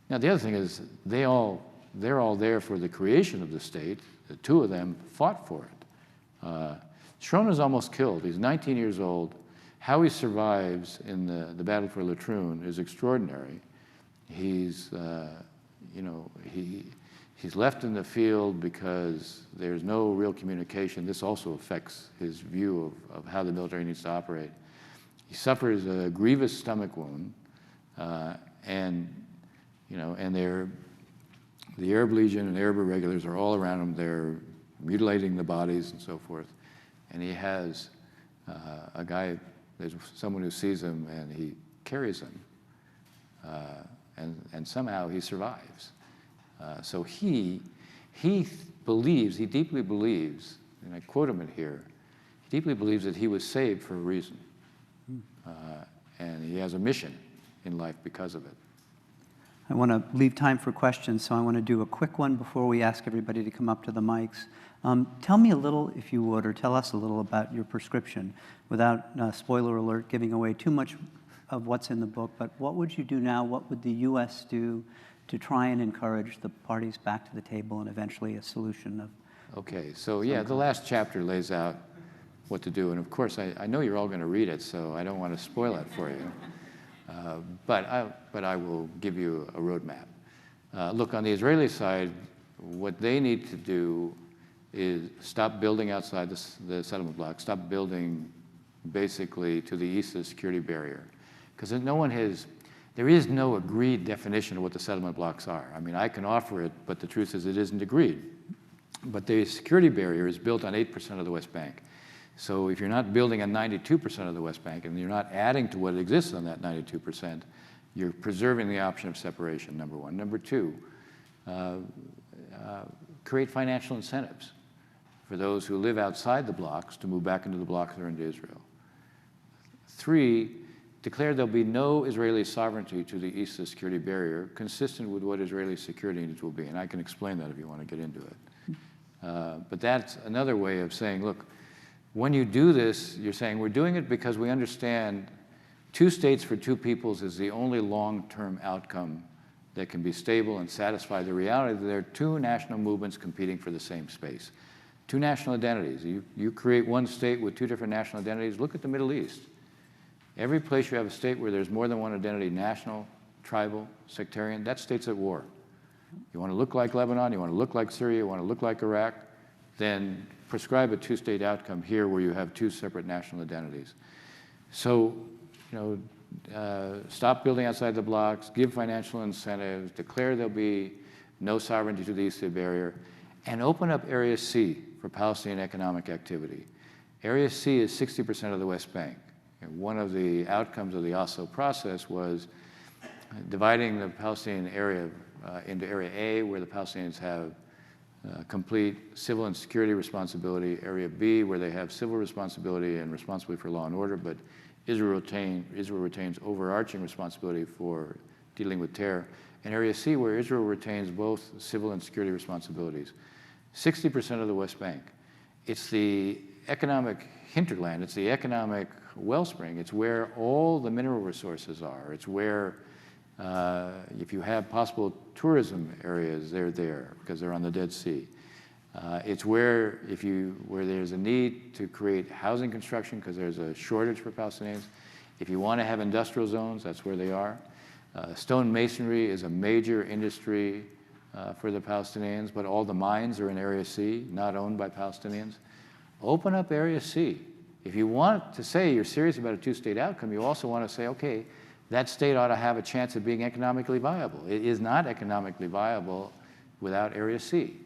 Now, the other thing is they're all there for the creation of the state. The 2 of them fought for it. Sharon is almost killed. He's 19 years old. How he survives in the battle for Latrun is extraordinary. He's left in the field because there's no real communication. This also affects his view of how the military needs to operate. He suffers a grievous stomach wound, and the Arab Legion and Arab irregulars are all around him. They're mutilating the bodies and so forth. And he has there's someone who sees him and he carries him and somehow he survives. So he believes, he deeply believes, and I quote him in here, he deeply believes that he was saved for a reason. And he has a mission in life because of it. I want to leave time for questions, so I want to do a quick one before we ask everybody to come up to the mics. Tell me a little, if you would, or tell us a little about your prescription, without, spoiler alert, giving away too much of what's in the book, but what would you do now? What would the U.S. do to try and encourage the parties back to the table and eventually a solution of... Okay, so yeah, the last chapter lays out what to do. And of course, I know you're all going to read it, so I don't want to spoil it for you. But I will give you a roadmap. Look, on the Israeli side, what they need to do is stop building outside the settlement block, stop building basically to the east of the security barrier. Because there is no agreed definition of what the settlement blocks are. I mean, I can offer it, but the truth is it isn't agreed. But the security barrier is built on 8% of the West Bank. So if you're not building on 92% of the West Bank and you're not adding to what exists on that 92%, you're preserving the option of separation, number one. Number two, create financial incentives for those who live outside the blocks to move back into the blocks or into Israel. Three, declare there'll be no Israeli sovereignty to the east of the security barrier, consistent with what Israeli security needs will be. And I can explain that if you want to get into it. But that's another way of saying, look, when you do this, you're saying we're doing it because we understand 2 states for 2 peoples is the only long-term outcome that can be stable and satisfy the reality that there are 2 national movements competing for the same space. 2 national identities. You create 1 state with 2 different national identities. Look at the Middle East. Every place you have a state where there's more than 1 identity, national, tribal, sectarian, that state's at war. You want to look like Lebanon, you want to look like Syria, you want to look like Iraq, then prescribe a 2-state outcome here where you have 2 separate national identities. So, stop building outside the blocks, give financial incentives, declare there'll be no sovereignty to the east of the barrier, and open up Area C for Palestinian economic activity. Area C is 60% of the West Bank. And one of the outcomes of the Oslo process was dividing the Palestinian area into Area A, where the Palestinians have complete civil and security responsibility, Area B, where they have civil responsibility and responsibility for law and order, but Israel retains overarching responsibility for dealing with terror, and Area C, where Israel retains both civil and security responsibilities. 60% of the West Bank. It's the economic hinterland, it's the economic wellspring, it's where all the mineral resources are, it's where if you have possible tourism areas, they're there because they're on the Dead Sea. It's where there's a need to create housing construction because there's a shortage for Palestinians. If you want to have industrial zones, that's where they are. Stone masonry is a major industry for the Palestinians, but all the mines are in Area C, not owned by Palestinians. Open up Area C. If you want to say you're serious about a 2-state outcome, you also want to say, okay, that state ought to have a chance of being economically viable. It is not economically viable without Area C.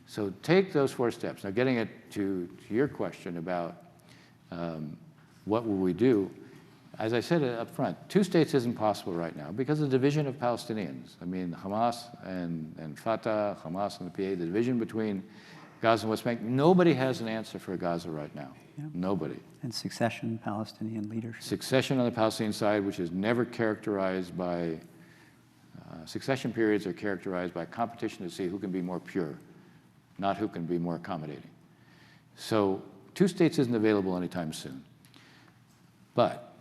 So take those 4 steps. Now, getting it to your question about what will we do, as I said up front, 2 states isn't possible right now because of the division of Palestinians. I mean, Hamas and Fatah, Hamas and the PA, the division between Gaza and West Bank, nobody has an answer for Gaza right now. Yeah. Nobody. And succession Palestinian leadership. Succession on the Palestinian side, which is never characterized by, succession periods are characterized by competition to see who can be more pure, not who can be more accommodating. So 2 states isn't available anytime soon. But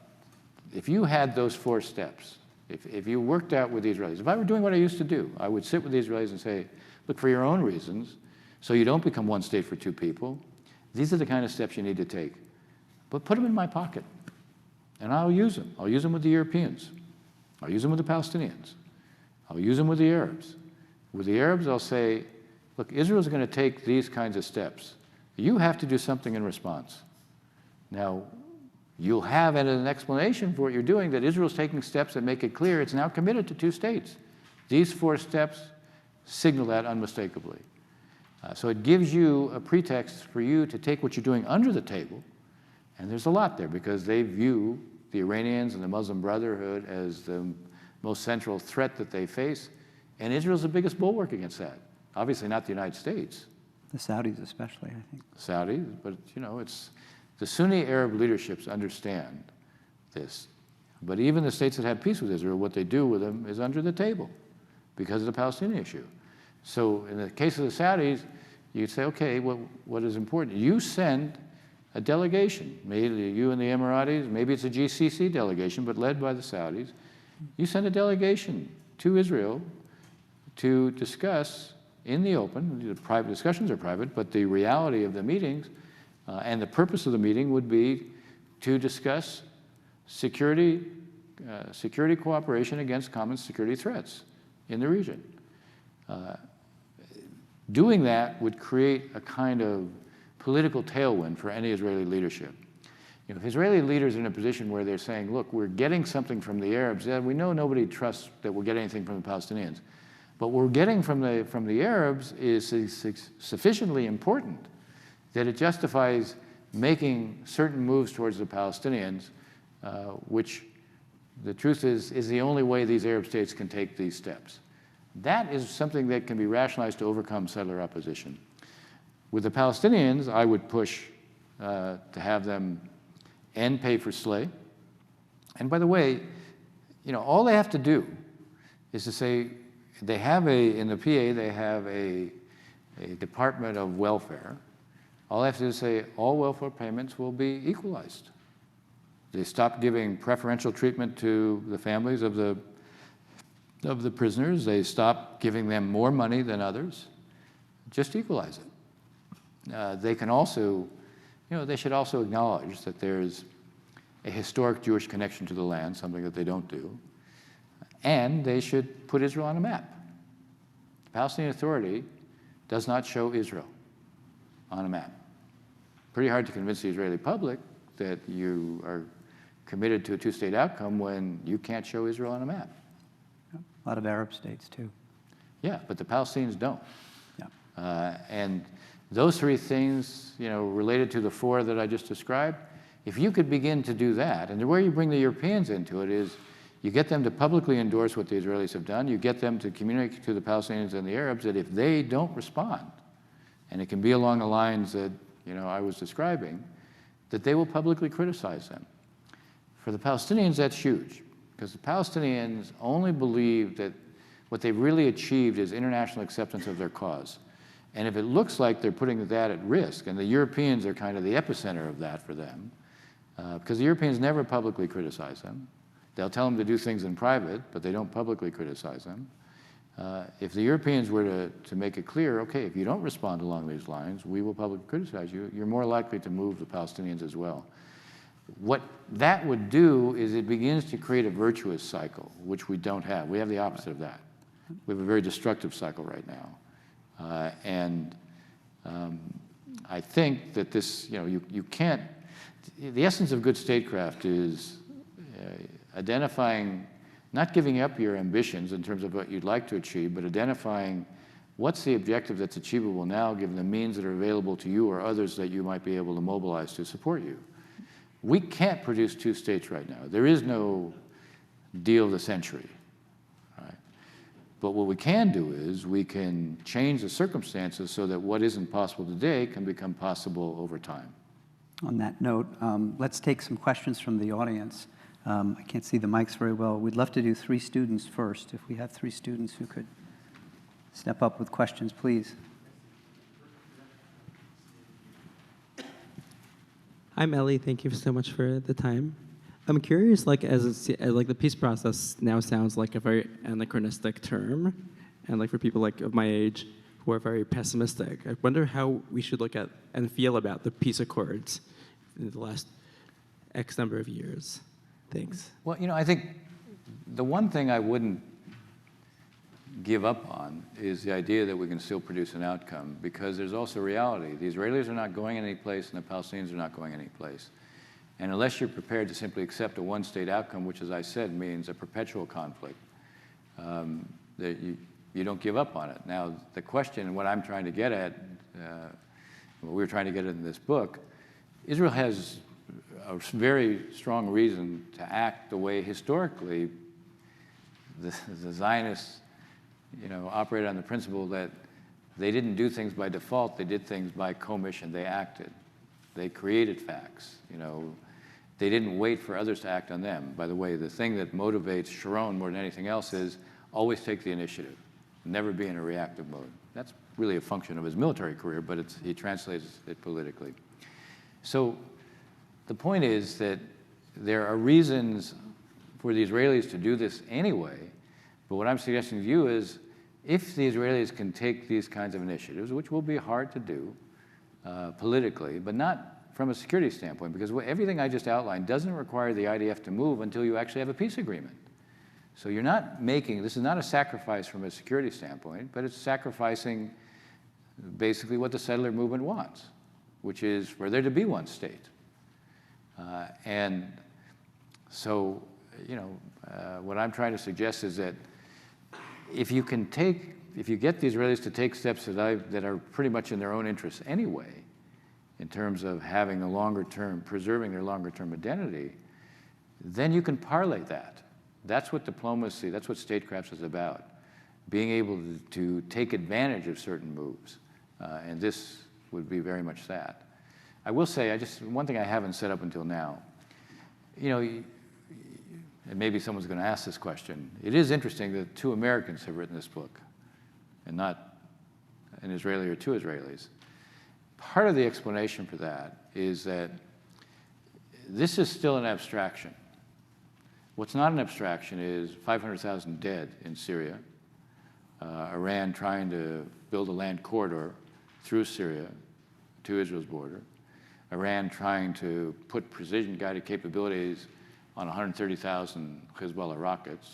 if you had those 4 steps, if you worked out with the Israelis, if I were doing what I used to do, I would sit with the Israelis and say, look, for your own reasons, so you don't become 1 state for 2 people, these are the kind of steps you need to take. But put them in my pocket, and I'll use them. I'll use them with the Europeans. I'll use them with the Palestinians. I'll use them with the Arabs. With the Arabs, I'll say, look, Israel's going to take these kinds of steps. You have to do something in response. Now, you'll have an explanation for what you're doing, that Israel's taking steps that make it clear it's now committed to 2 states. These 4 steps signal that unmistakably. So it gives you a pretext for you to take what you're doing under the table, and there's a lot there because they view the Iranians and the Muslim Brotherhood as the most central threat that they face. And Israel's the biggest bulwark against that. Obviously not the United States. The Saudis especially, I think. Saudis, but it's the Sunni Arab leaderships understand this. But even the states that have peace with Israel, what they do with them is under the table because of the Palestinian issue. So in the case of the Saudis, you'd say, okay, what is important? You send a delegation, maybe you and the Emiratis, maybe it's a GCC delegation, but led by the Saudis. You send a delegation to Israel to discuss in the open. The private discussions are private, but the reality of the meetings and the purpose of the meeting would be to discuss security cooperation against common security threats in the region. Doing that would create a kind of political tailwind for any Israeli leadership. If Israeli leaders are in a position where they're saying, look, we're getting something from the Arabs, we know nobody trusts that we'll get anything from the Palestinians. But what we're getting from the Arabs is sufficiently important that it justifies making certain moves towards the Palestinians, which the truth is the only way these Arab states can take these steps. That is something that can be rationalized to overcome settler opposition. With the Palestinians, I would push to have them end pay for slay. And by the way, all they have to do is to say, they have in the PA, they have a Department of Welfare. All they have to do is say, all welfare payments will be equalized. They stop giving preferential treatment to the families of the prisoners. They stop giving them more money than others. Just equalize it. They can also, they should also acknowledge that there's a historic Jewish connection to the land, something that they don't do. And they should put Israel on a map. The Palestinian Authority does not show Israel on a map. Pretty hard to convince the Israeli public that you are committed to a two-state outcome when you can't show Israel on a map. A lot of Arab states, too. Yeah, but the Palestinians don't. Yeah. And those three things, related to the four that I just described, if you could begin to do that, and where you bring the Europeans into it is you get them to publicly endorse what the Israelis have done, you get them to communicate to the Palestinians and the Arabs that if they don't respond, and it can be along the lines that I was describing, that they will publicly criticize them. For the Palestinians, that's huge, because the Palestinians only believe that what they've really achieved is international acceptance of their cause. And if it looks like they're putting that at risk, and the Europeans are kind of the epicenter of that for them, because the Europeans never publicly criticize them. They'll tell them to do things in private, but they don't publicly criticize them. If the Europeans were to make it clear, okay, if you don't respond along these lines, we will publicly criticize you, you're more likely to move the Palestinians as well. What that would do is it begins to create a virtuous cycle, which we don't have. We have the opposite of that. We have a very destructive cycle right now. I think that this, you can't, the essence of good statecraft is identifying, not giving up your ambitions in terms of what you'd like to achieve, but identifying what's the objective that's achievable now given the means that are available to you or others that you might be able to mobilize to support you. We can't produce two states right now. There is no deal of the century. Right? But what we can do is we can change the circumstances so that what isn't possible today can become possible over time. On that note, let's take some questions from the audience. I can't see the mics very well. We'd love to do 3 students first. If we have 3 students who could step up with questions, please. I'm Ellie. Thank you so much for the time. I'm curious, as the peace process now sounds like a very anachronistic term, and for people of my age who are very pessimistic, I wonder how we should look at and feel about the peace accords in the last X number of years. Thanks. Well, I think the one thing I wouldn't give up on is the idea that we can still produce an outcome, because there's also reality. The Israelis are not going any place and the Palestinians are not going any place. And unless you're prepared to simply accept a one-state outcome, which, as I said, means a perpetual conflict, that you don't give up on it. Now, the question, and what I'm trying to get at, what we're trying to get at in this book, Israel has a very strong reason to act the way historically the Zionists, operated on the principle that they didn't do things by default, they did things by commission, they acted. They created facts, They didn't wait for others to act on them. By the way, the thing that motivates Sharon more than anything else is always take the initiative, never be in a reactive mode. That's really a function of his military career, but he translates it politically. So the point is that there are reasons for the Israelis to do this anyway, but what I'm suggesting to you is if the Israelis can take these kinds of initiatives, which will be hard to do politically, but not from a security standpoint, because everything I just outlined doesn't require the IDF to move until you actually have a peace agreement. So you're not this is not a sacrifice from a security standpoint, but it's sacrificing basically what the settler movement wants, which is for there to be one state. And so, what I'm trying to suggest is that if you get the Israelis to take steps that are pretty much in their own interests anyway, in terms of having a longer term, preserving their longer term identity, then you can parlay that. That's what diplomacy, that's what statecraft is about, being able to take advantage of certain moves. And this would be very much that. I will say, one thing I haven't said up until now, and maybe someone's going to ask this question. It is interesting that 2 Americans have written this book, and not an Israeli or 2 Israelis. Part of the explanation for that is that this is still an abstraction. What's not an abstraction is 500,000 dead in Syria, Iran trying to build a land corridor through Syria to Israel's border, Iran trying to put precision-guided capabilities on 130,000 Hezbollah rockets,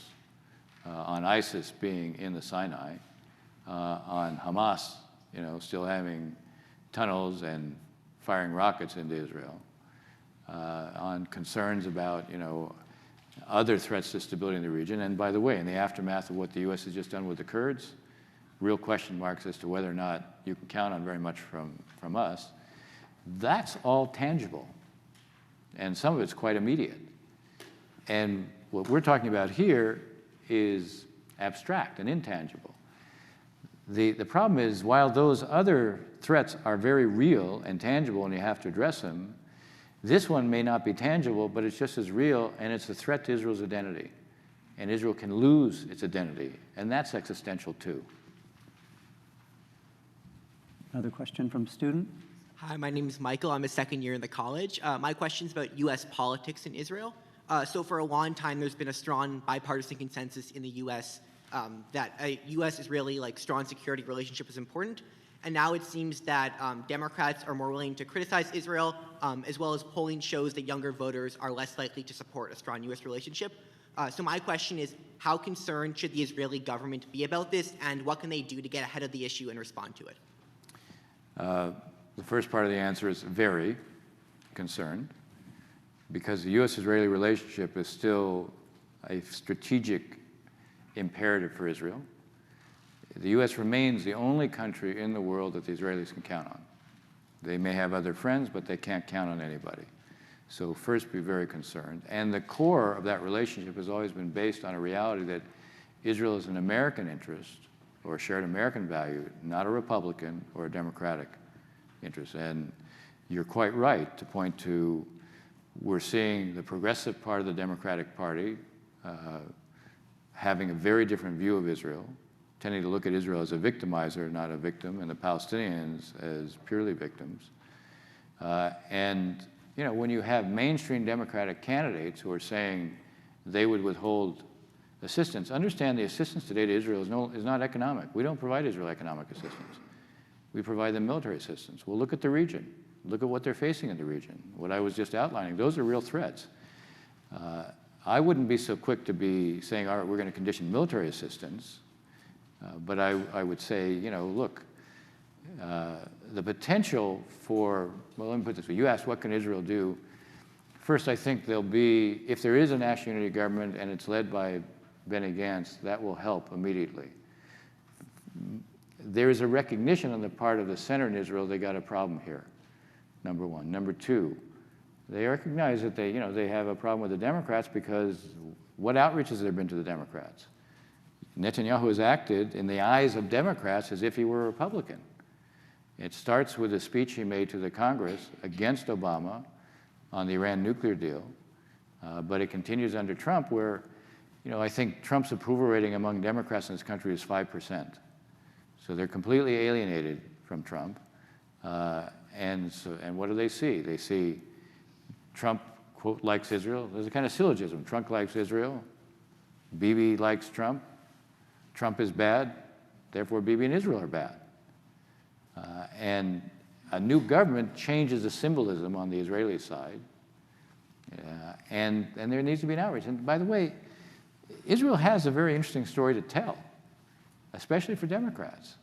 on ISIS being in the Sinai, on Hamas, still having tunnels and firing rockets into Israel, on concerns about, other threats to stability in the region. And by the way, in the aftermath of what the U.S. has just done with the Kurds, real question marks as to whether or not you can count on very much from us. That's all tangible, and some of it's quite immediate. And what we're talking about here is abstract and intangible. The problem is, while those other threats are very real and tangible and you have to address them, this one may not be tangible, but it's just as real, and it's a threat to Israel's identity. And Israel can lose its identity, and that's existential too. Another question from a student? Hi, my name is Michael. I'm a second year in the college. My question is about U.S. politics in Israel. So for a long time, there's been a strong bipartisan consensus in the U.S. That a U.S.-Israeli strong security relationship is important. And now it seems that Democrats are more willing to criticize Israel, as well as polling shows that younger voters are less likely to support a strong U.S. relationship. So my question is, how concerned should the Israeli government be about this, and what can they do to get ahead of the issue and respond to it? The first part of the answer is very concerned, because the U.S.-Israeli relationship is still a strategic imperative for Israel. The U.S. remains the only country in the world that the Israelis can count on. They may have other friends, but they can't count on anybody. So first, be very concerned. And the core of that relationship has always been based on a reality that Israel is an American interest or a shared American value, not a Republican or a Democratic interest. And you're quite right to point to, we're seeing the progressive part of the Democratic Party having a very different view of Israel, tending to look at Israel as a victimizer, not a victim, and the Palestinians as purely victims. And when you have mainstream Democratic candidates who are saying they would withhold assistance, understand the assistance today to Israel is not economic. We don't provide Israel economic assistance. We provide them military assistance. Well, look at the region. Look at what they're facing in the region. What I was just outlining, those are real threats. I wouldn't be so quick to be saying, all right, we're going to condition military assistance. But I would say, look, the potential for, well, let me put it this way. You asked, what can Israel do? First, I think there'll be, if there is a national unity government and it's led by Benny Gantz, that will help immediately. There is a recognition on the part of the center in Israel they got a problem here, number one. Number two, they recognize that they have a problem with the Democrats, because what outreach has there been to the Democrats? Netanyahu has acted in the eyes of Democrats as if he were a Republican. It starts with a speech he made to the Congress against Obama on the Iran nuclear deal, but it continues under Trump where, I think Trump's approval rating among Democrats in this country is 5%. So they're completely alienated from Trump. And what do they see? They see Trump, quote, likes Israel. There's a kind of syllogism. Trump likes Israel. Bibi likes Trump. Trump is bad. Therefore, Bibi and Israel are bad. And a new government changes the symbolism on the Israeli side. And there needs to be an outreach. And by the way, Israel has a very interesting story to tell, especially for Democrats.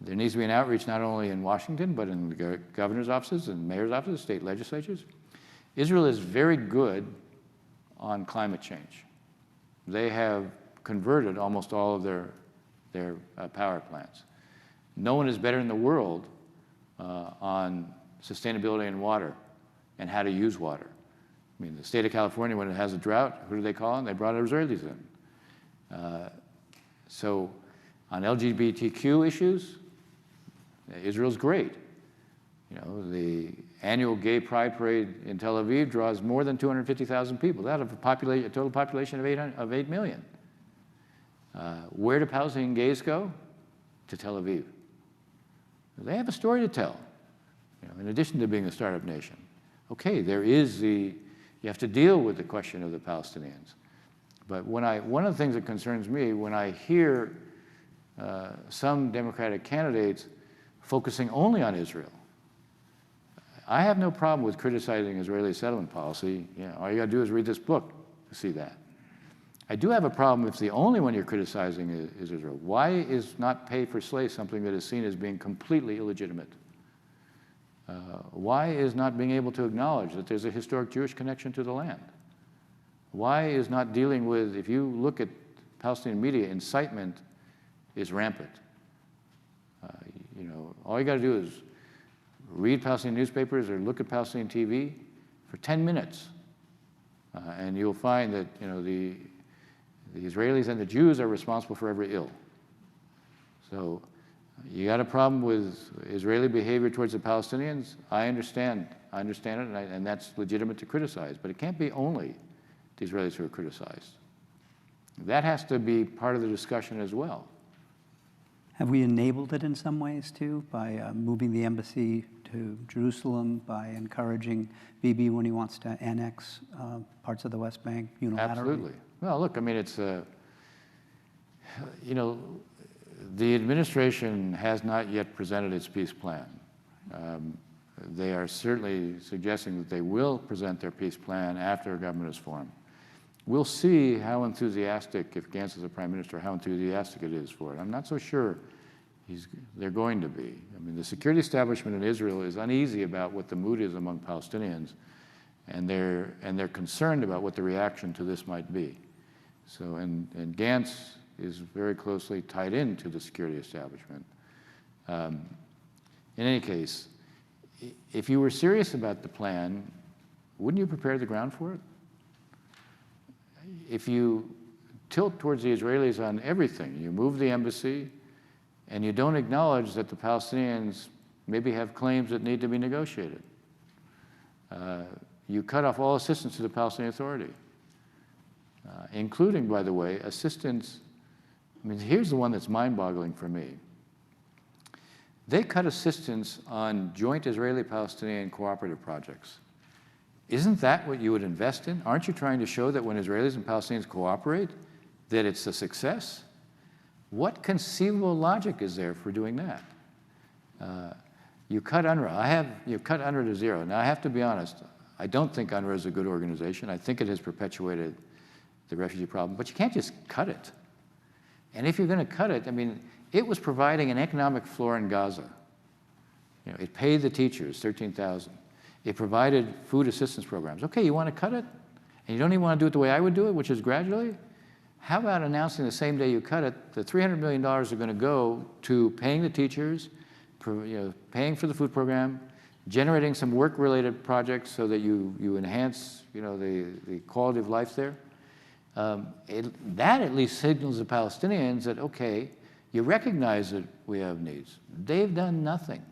There needs to be an outreach not only in Washington, but in the governor's offices and mayor's offices, state legislatures. Israel is very good on climate change. They have converted almost all of their power plants. No one is better in the world on sustainability in water and how to use water. I mean, the state of California, when it has a drought, who do they call in? They brought Israelis in. So on LGBTQ issues, Israel's great. The annual gay pride parade in Tel Aviv draws more than 250,000 people, out of a total population of 8 million. Where do Palestinian gays go? To Tel Aviv. They have a story to tell, in addition to being a startup nation. Okay, you have to deal with the question of the Palestinians. But one of the things that concerns me, when I hear some Democratic candidates focusing only on Israel, I have no problem with criticizing Israeli settlement policy. All you got to do is read this book to see that. I do have a problem if the only one you're criticizing is Israel. Why is not pay for slaves something that is seen as being completely illegitimate? Why is not being able to acknowledge that there's a historic Jewish connection to the land? Why is not dealing with, if you look at Palestinian media, incitement is rampant. All you got to do is read Palestinian newspapers or look at Palestinian TV for 10 minutes, and you'll find that the Israelis and the Jews are responsible for every ill. So you got a problem with Israeli behavior towards the Palestinians? I understand it, and that's legitimate to criticize, but it can't be only the Israelis who are criticized. That has to be part of the discussion as well. Have we enabled it in some ways too, by moving the embassy to Jerusalem, by encouraging Bibi when he wants to annex parts of the West Bank unilaterally? Absolutely. Well, look, I mean, it's the administration has not yet presented its peace plan. They are certainly suggesting that they will present their peace plan after a government is formed. We'll see how enthusiastic, if Gantz is the prime minister, how enthusiastic it is for it. I'm not so sure they're going to be. I mean, the security establishment in Israel is uneasy about what the mood is among Palestinians, and they're concerned about what the reaction to this might be. So, and Gantz is very closely tied into the security establishment. In any case, if you were serious about the plan, wouldn't you prepare the ground for it? If you tilt towards the Israelis on everything, you move the embassy, and you don't acknowledge that the Palestinians maybe have claims that need to be negotiated. You cut off all assistance to the Palestinian Authority, including, by the way, assistance. I mean, here's the one that's mind-boggling for me. They cut assistance on joint Israeli-Palestinian cooperative projects. Isn't that what you would invest in? Aren't you trying to show that when Israelis and Palestinians cooperate, that it's a success? What conceivable logic is there for doing that? You cut UNRWA. You've cut UNRWA to zero. Now, I have to be honest. I don't think UNRWA is a good organization. I think it has perpetuated the refugee problem. But you can't just cut it. And if you're going to cut it, I mean, it was providing an economic floor in Gaza. It paid the teachers $13,000. It provided food assistance programs. Okay, you want to cut it? And you don't even want to do it the way I would do it, which is gradually? How about announcing the same day you cut it, the $300 million are going to go to paying the teachers, paying for the food program, generating some work-related projects so that you enhance the quality of life there. That at least signals the Palestinians that, okay, you recognize that we have needs. They've done nothing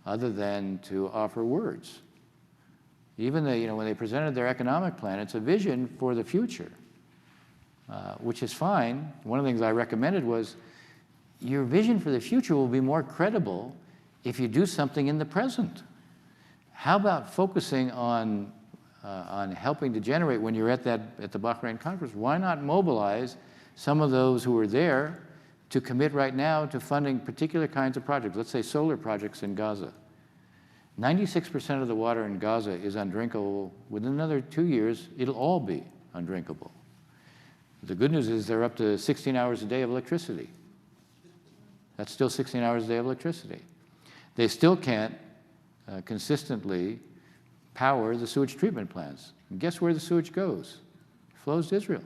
other than to offer words. Even when they presented their economic plan, it's a vision for the future, which is fine. One of the things I recommended was your vision for the future will be more credible if you do something in the present. How about focusing on helping to generate when you're at the Bahrain conference? Why not mobilize some of those who are there to commit right now to funding particular kinds of projects, let's say solar projects in Gaza. 96% of the water in Gaza is undrinkable. Within another 2 years, it'll all be undrinkable. The good news is they're up to 16 hours a day of electricity. That's still 16 hours a day of electricity. They still can't consistently power the sewage treatment plants. And guess where the sewage goes? It flows to Israel.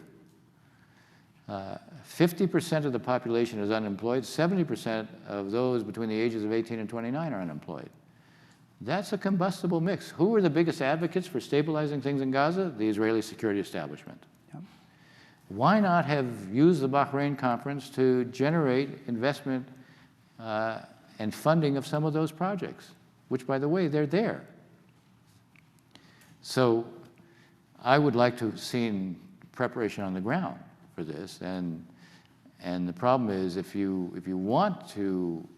50% of the population is unemployed. 70% of those between the ages of 18 and 29 are unemployed. That's a combustible mix. Who are the biggest advocates for stabilizing things in Gaza? The Israeli security establishment. Yep. Why not have used the Bahrain conference to generate investment and funding of some of those projects, which, by the way, they're there. So I would like to have seen preparation on the ground for this. And the problem is if you want to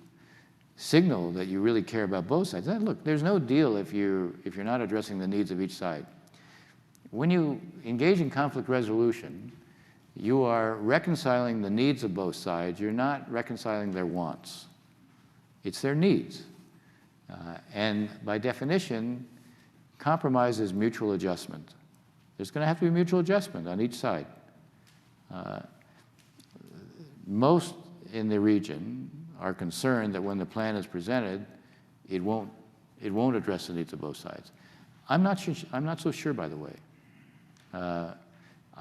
signal that you really care about both sides, then look, there's no deal if you're not addressing the needs of each side. When you engage in conflict resolution, you are reconciling the needs of both sides. You're not reconciling their wants. It's their needs. And by definition, compromise is mutual adjustment. There's going to have to be mutual adjustment on each side. Most in the region are concerned that when the plan is presented, it won't address the needs of both sides. I'm not so sure, by the way.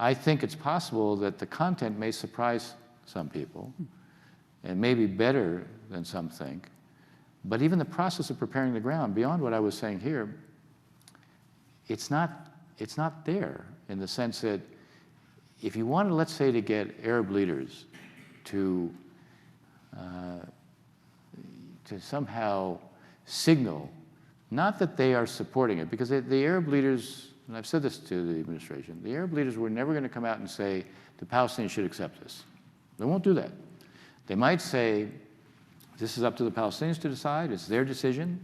I think it's possible that the content may surprise some people and may be better than some think. But even the process of preparing the ground, beyond what I was saying here, it's not there in the sense that if you wanted, let's say, to get Arab leaders to somehow signal, not that they are supporting it, because the Arab leaders, and I've said this to the administration, the Arab leaders were never going to come out and say the Palestinians should accept this. They won't do that. They might say, this is up to the Palestinians to decide, it's their decision,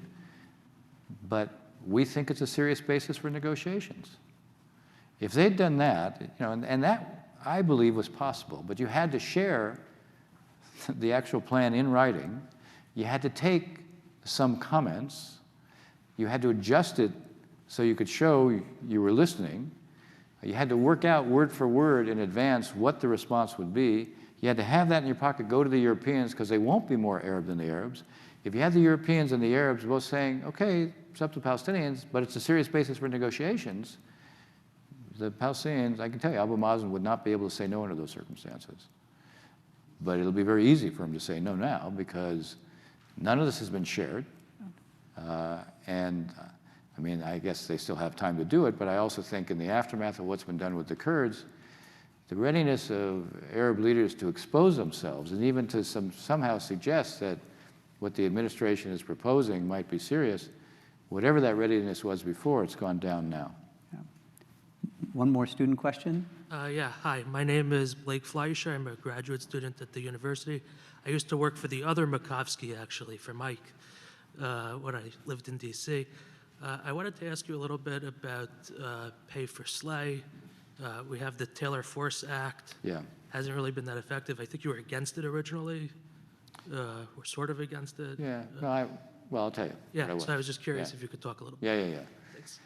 but we think it's a serious basis for negotiations. If they'd done that, and that I believe was possible, but you had to share the actual plan in writing, you had to take some comments, you had to adjust it so you could show you were listening, you had to work out word for word in advance what the response would be. You had to have that in your pocket, go to the Europeans, because they won't be more Arab than the Arabs. If you had the Europeans and the Arabs both saying, okay, it's up to the Palestinians, but it's a serious basis for negotiations, the Palestinians, I can tell you, Abu Mazen would not be able to say no under those circumstances. But it'll be very easy for him to say no now, because none of this has been shared. And I mean, I guess they still have time to do it, but I also think in the aftermath of what's been done with the Kurds, the readiness of Arab leaders to expose themselves and even to somehow suggest that what the administration is proposing might be serious, whatever that readiness was before, it's gone down now. Yeah. One more student question. Yeah, hi. My name is Blake Fleischer. I'm a graduate student at the university. I used to work for the other Makovsky, actually, for Mike, when I lived in D.C. I wanted to ask you a little bit about pay for slay. We have the Taylor Force Act. Yeah. Hasn't really been that effective. I think you were against it originally, or sort of against it. Yeah, no, well, I'll tell you. Yeah, so I was just curious if you could talk a little bit. Yeah. Thanks.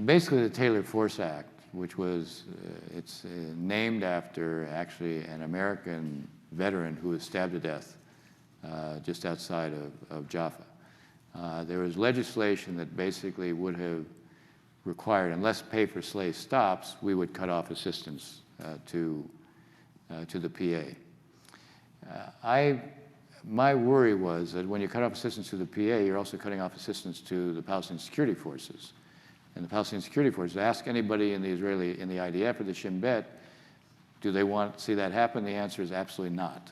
Basically, the Taylor Force Act, which was, it's named after actually an American veteran who was stabbed to death just outside of Jaffa. There was legislation that basically would have required, unless pay for slay stops, we would cut off assistance to the PA. My worry was that when you cut off assistance to the PA, you're also cutting off assistance to the Palestinian security forces. and the Palestinian Security Forces. Ask anybody in the IDF or the Shin Bet, do they want to see that happen? The answer is absolutely not.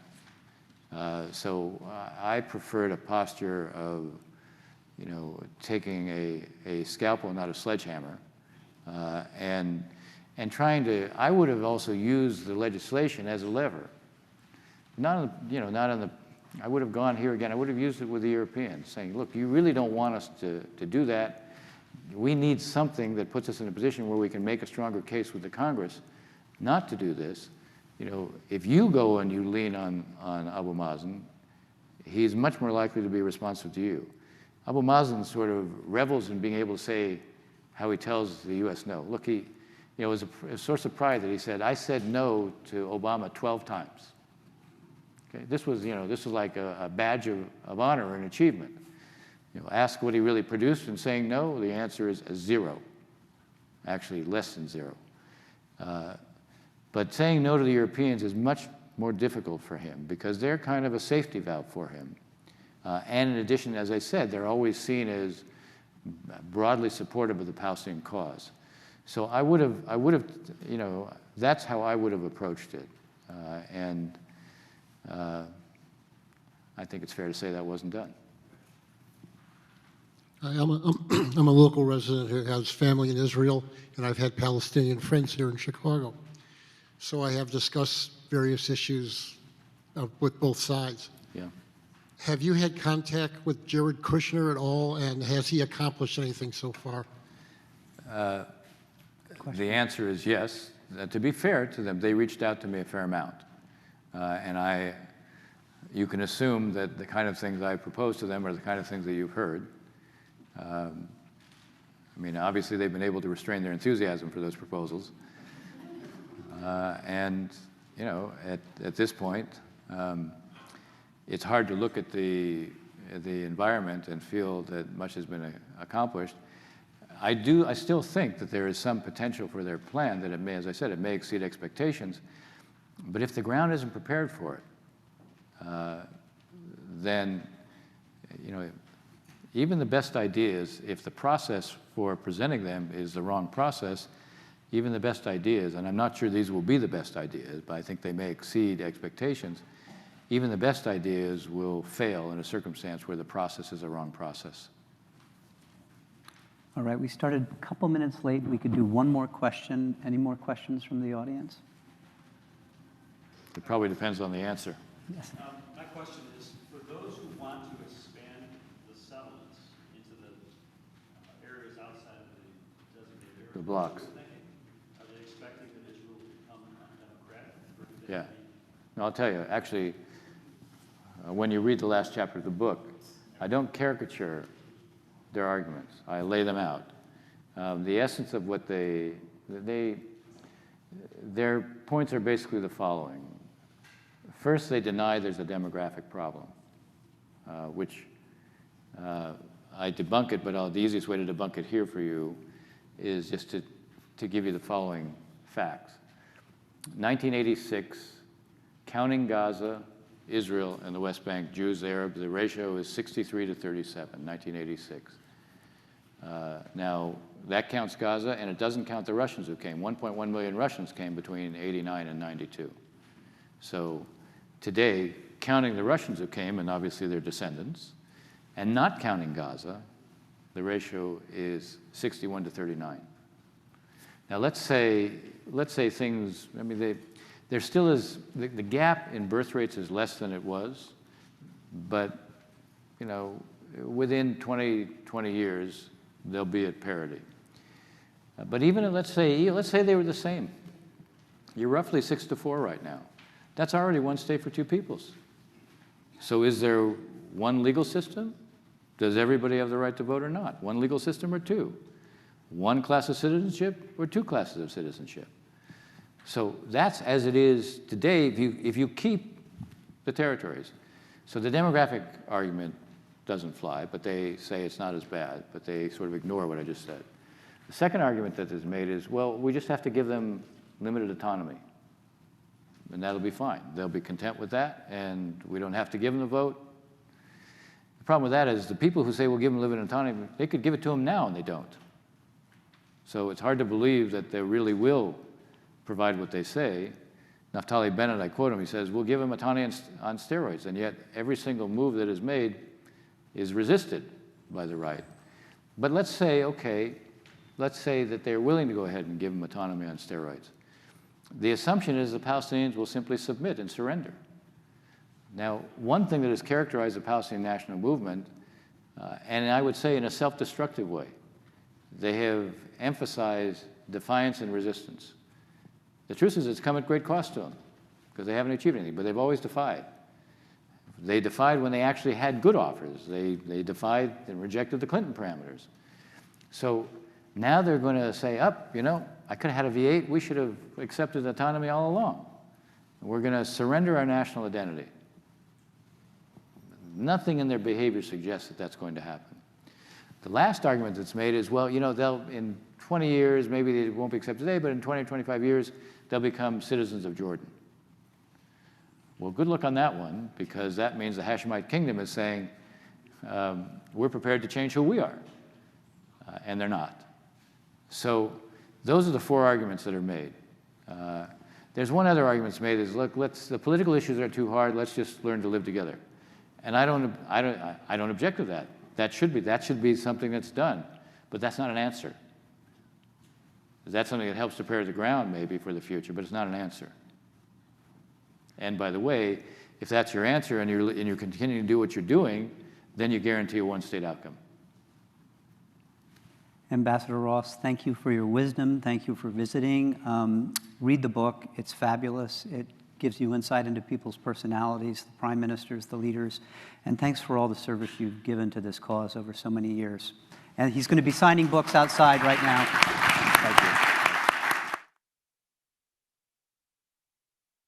So I preferred a posture of, taking a scalpel, not a sledgehammer, and trying to. I would have also used the legislation as a lever. Not on the. I would have gone here again. I would have used it with the Europeans, saying, "Look, you really don't want us to do that. We need something that puts us in a position where we can make a stronger case with the Congress not to do this. If you go and you lean on Abu Mazen, he's much more likely to be responsive to you." Abu Mazen sort of revels in being able to say how he tells the U.S. no. Look, it was a source of pride that he said, "I said no to Obama 12 times." Okay? This was like a badge of honor and achievement. Ask what he really produced, and saying no, the answer is a 0, actually less than 0. But saying no to the Europeans is much more difficult for him because they're kind of a safety valve for him. And in addition, as I said, they're always seen as broadly supportive of the Palestinian cause. So I would have, that's how I would have approached it. And I think it's fair to say that wasn't done. I'm a local resident who has family in Israel, and I've had Palestinian friends here in Chicago. So I have discussed various issues with both sides. Yeah. Have you had contact with Jared Kushner at all, and has he accomplished anything so far? The answer is yes. To be fair to them, they reached out to me a fair amount. And you can assume that the kind of things I proposed to them are the kind of things that you've heard. Obviously they've been able to restrain their enthusiasm for those proposals. And at this point, it's hard to look at the environment and feel that much has been accomplished. I still think that there is some potential for their plan, that it may, as I said, it may exceed expectations. But if the ground isn't prepared for it, then even the best ideas, if the process for presenting them is the wrong process, even the best ideas, and I'm not sure these will be the best ideas, but I think they may exceed expectations, even the best ideas will fail in a circumstance where the process is a wrong process. All right, we started a couple minutes late. We could do one more question. Any more questions from the audience? It probably depends on the answer. Yes. My question is, for those who want to expand the settlements into the areas outside of the designated area, The blocks. are they expecting that Israel will become democratic? Yeah. No, I'll tell you, actually, when you read the last chapter of the book, I don't caricature their arguments. I lay them out. The essence of what their points are basically the following. First, they deny there's a demographic problem, which I debunk it, but the easiest way to debunk it here for you is just to give you the following facts. 1986, counting Gaza, Israel, and the West Bank, Jews, Arabs, the ratio is 63 to 37, 1986. Now, that counts Gaza, and it doesn't count the Russians who came. 1.1 million Russians came between 89 and 92. So today, counting the Russians who came, and obviously their descendants, and not counting Gaza, the ratio is 61 to 39. Now, let's say things, there still is, the gap in birth rates is less than it was, but, within 20 years, they'll be at parity. But even, let's say they were the same. You're roughly 6 to 4 right now. That's already one state for two peoples. So is there one legal system? Does everybody have the right to vote or not? One legal system or two? One class of citizenship or two classes of citizenship? So that's as it is today if you keep the territories. So the demographic argument doesn't fly, but they say it's not as bad, but they sort of ignore what I just said. The second argument that is made is, well, we just have to give them limited autonomy, and that'll be fine. They'll be content with that, and we don't have to give them the vote. The problem with that is the people who say we'll give them limited autonomy, they could give it to them now, and they don't. So it's hard to believe that they really will provide what they say. Naftali Bennett, I quote him, he says, we'll give them autonomy on steroids, and yet every single move that is made is resisted by the right. But let's say, okay, let's say that they're willing to go ahead and give them autonomy on steroids. The assumption is the Palestinians will simply submit and surrender. Now, one thing that has characterized the Palestinian national movement, and I would say in a self-destructive way, they have emphasized defiance and resistance. The truth is it's come at great cost to them because they haven't achieved anything, but they've always defied. They defied when they actually had good offers. They defied and rejected the Clinton parameters. So now they're going to say, you know, I could have had a V8. We should have accepted autonomy all along. We're going to surrender our national identity. Nothing in their behavior suggests that that's going to happen. The last argument that's made is, well, you know, in 20 years, maybe they won't be accepted today, but in 20 or 25 years, they'll become citizens of Jordan. Well, good luck on that one, because that means the Hashemite kingdom is saying, we're prepared to change who we are, and they're not. So those are the four arguments that are made. There's one other argument that's made is, look, the political issues are too hard, let's just learn to live together. And I don't object to that. That should be something that's done, but that's not an answer. That's something that helps prepare the ground maybe for the future, but it's not an answer. And by the way, if that's your answer and you're continuing to do what you're doing, then you guarantee a one-state outcome. Ambassador Ross, thank you for your wisdom. Thank you for visiting. Read the book. It's fabulous. It gives you insight into people's personalities, the prime ministers, the leaders. And thanks for all the service you've given to this cause over so many years. And he's going to be signing books outside right now. Thank you.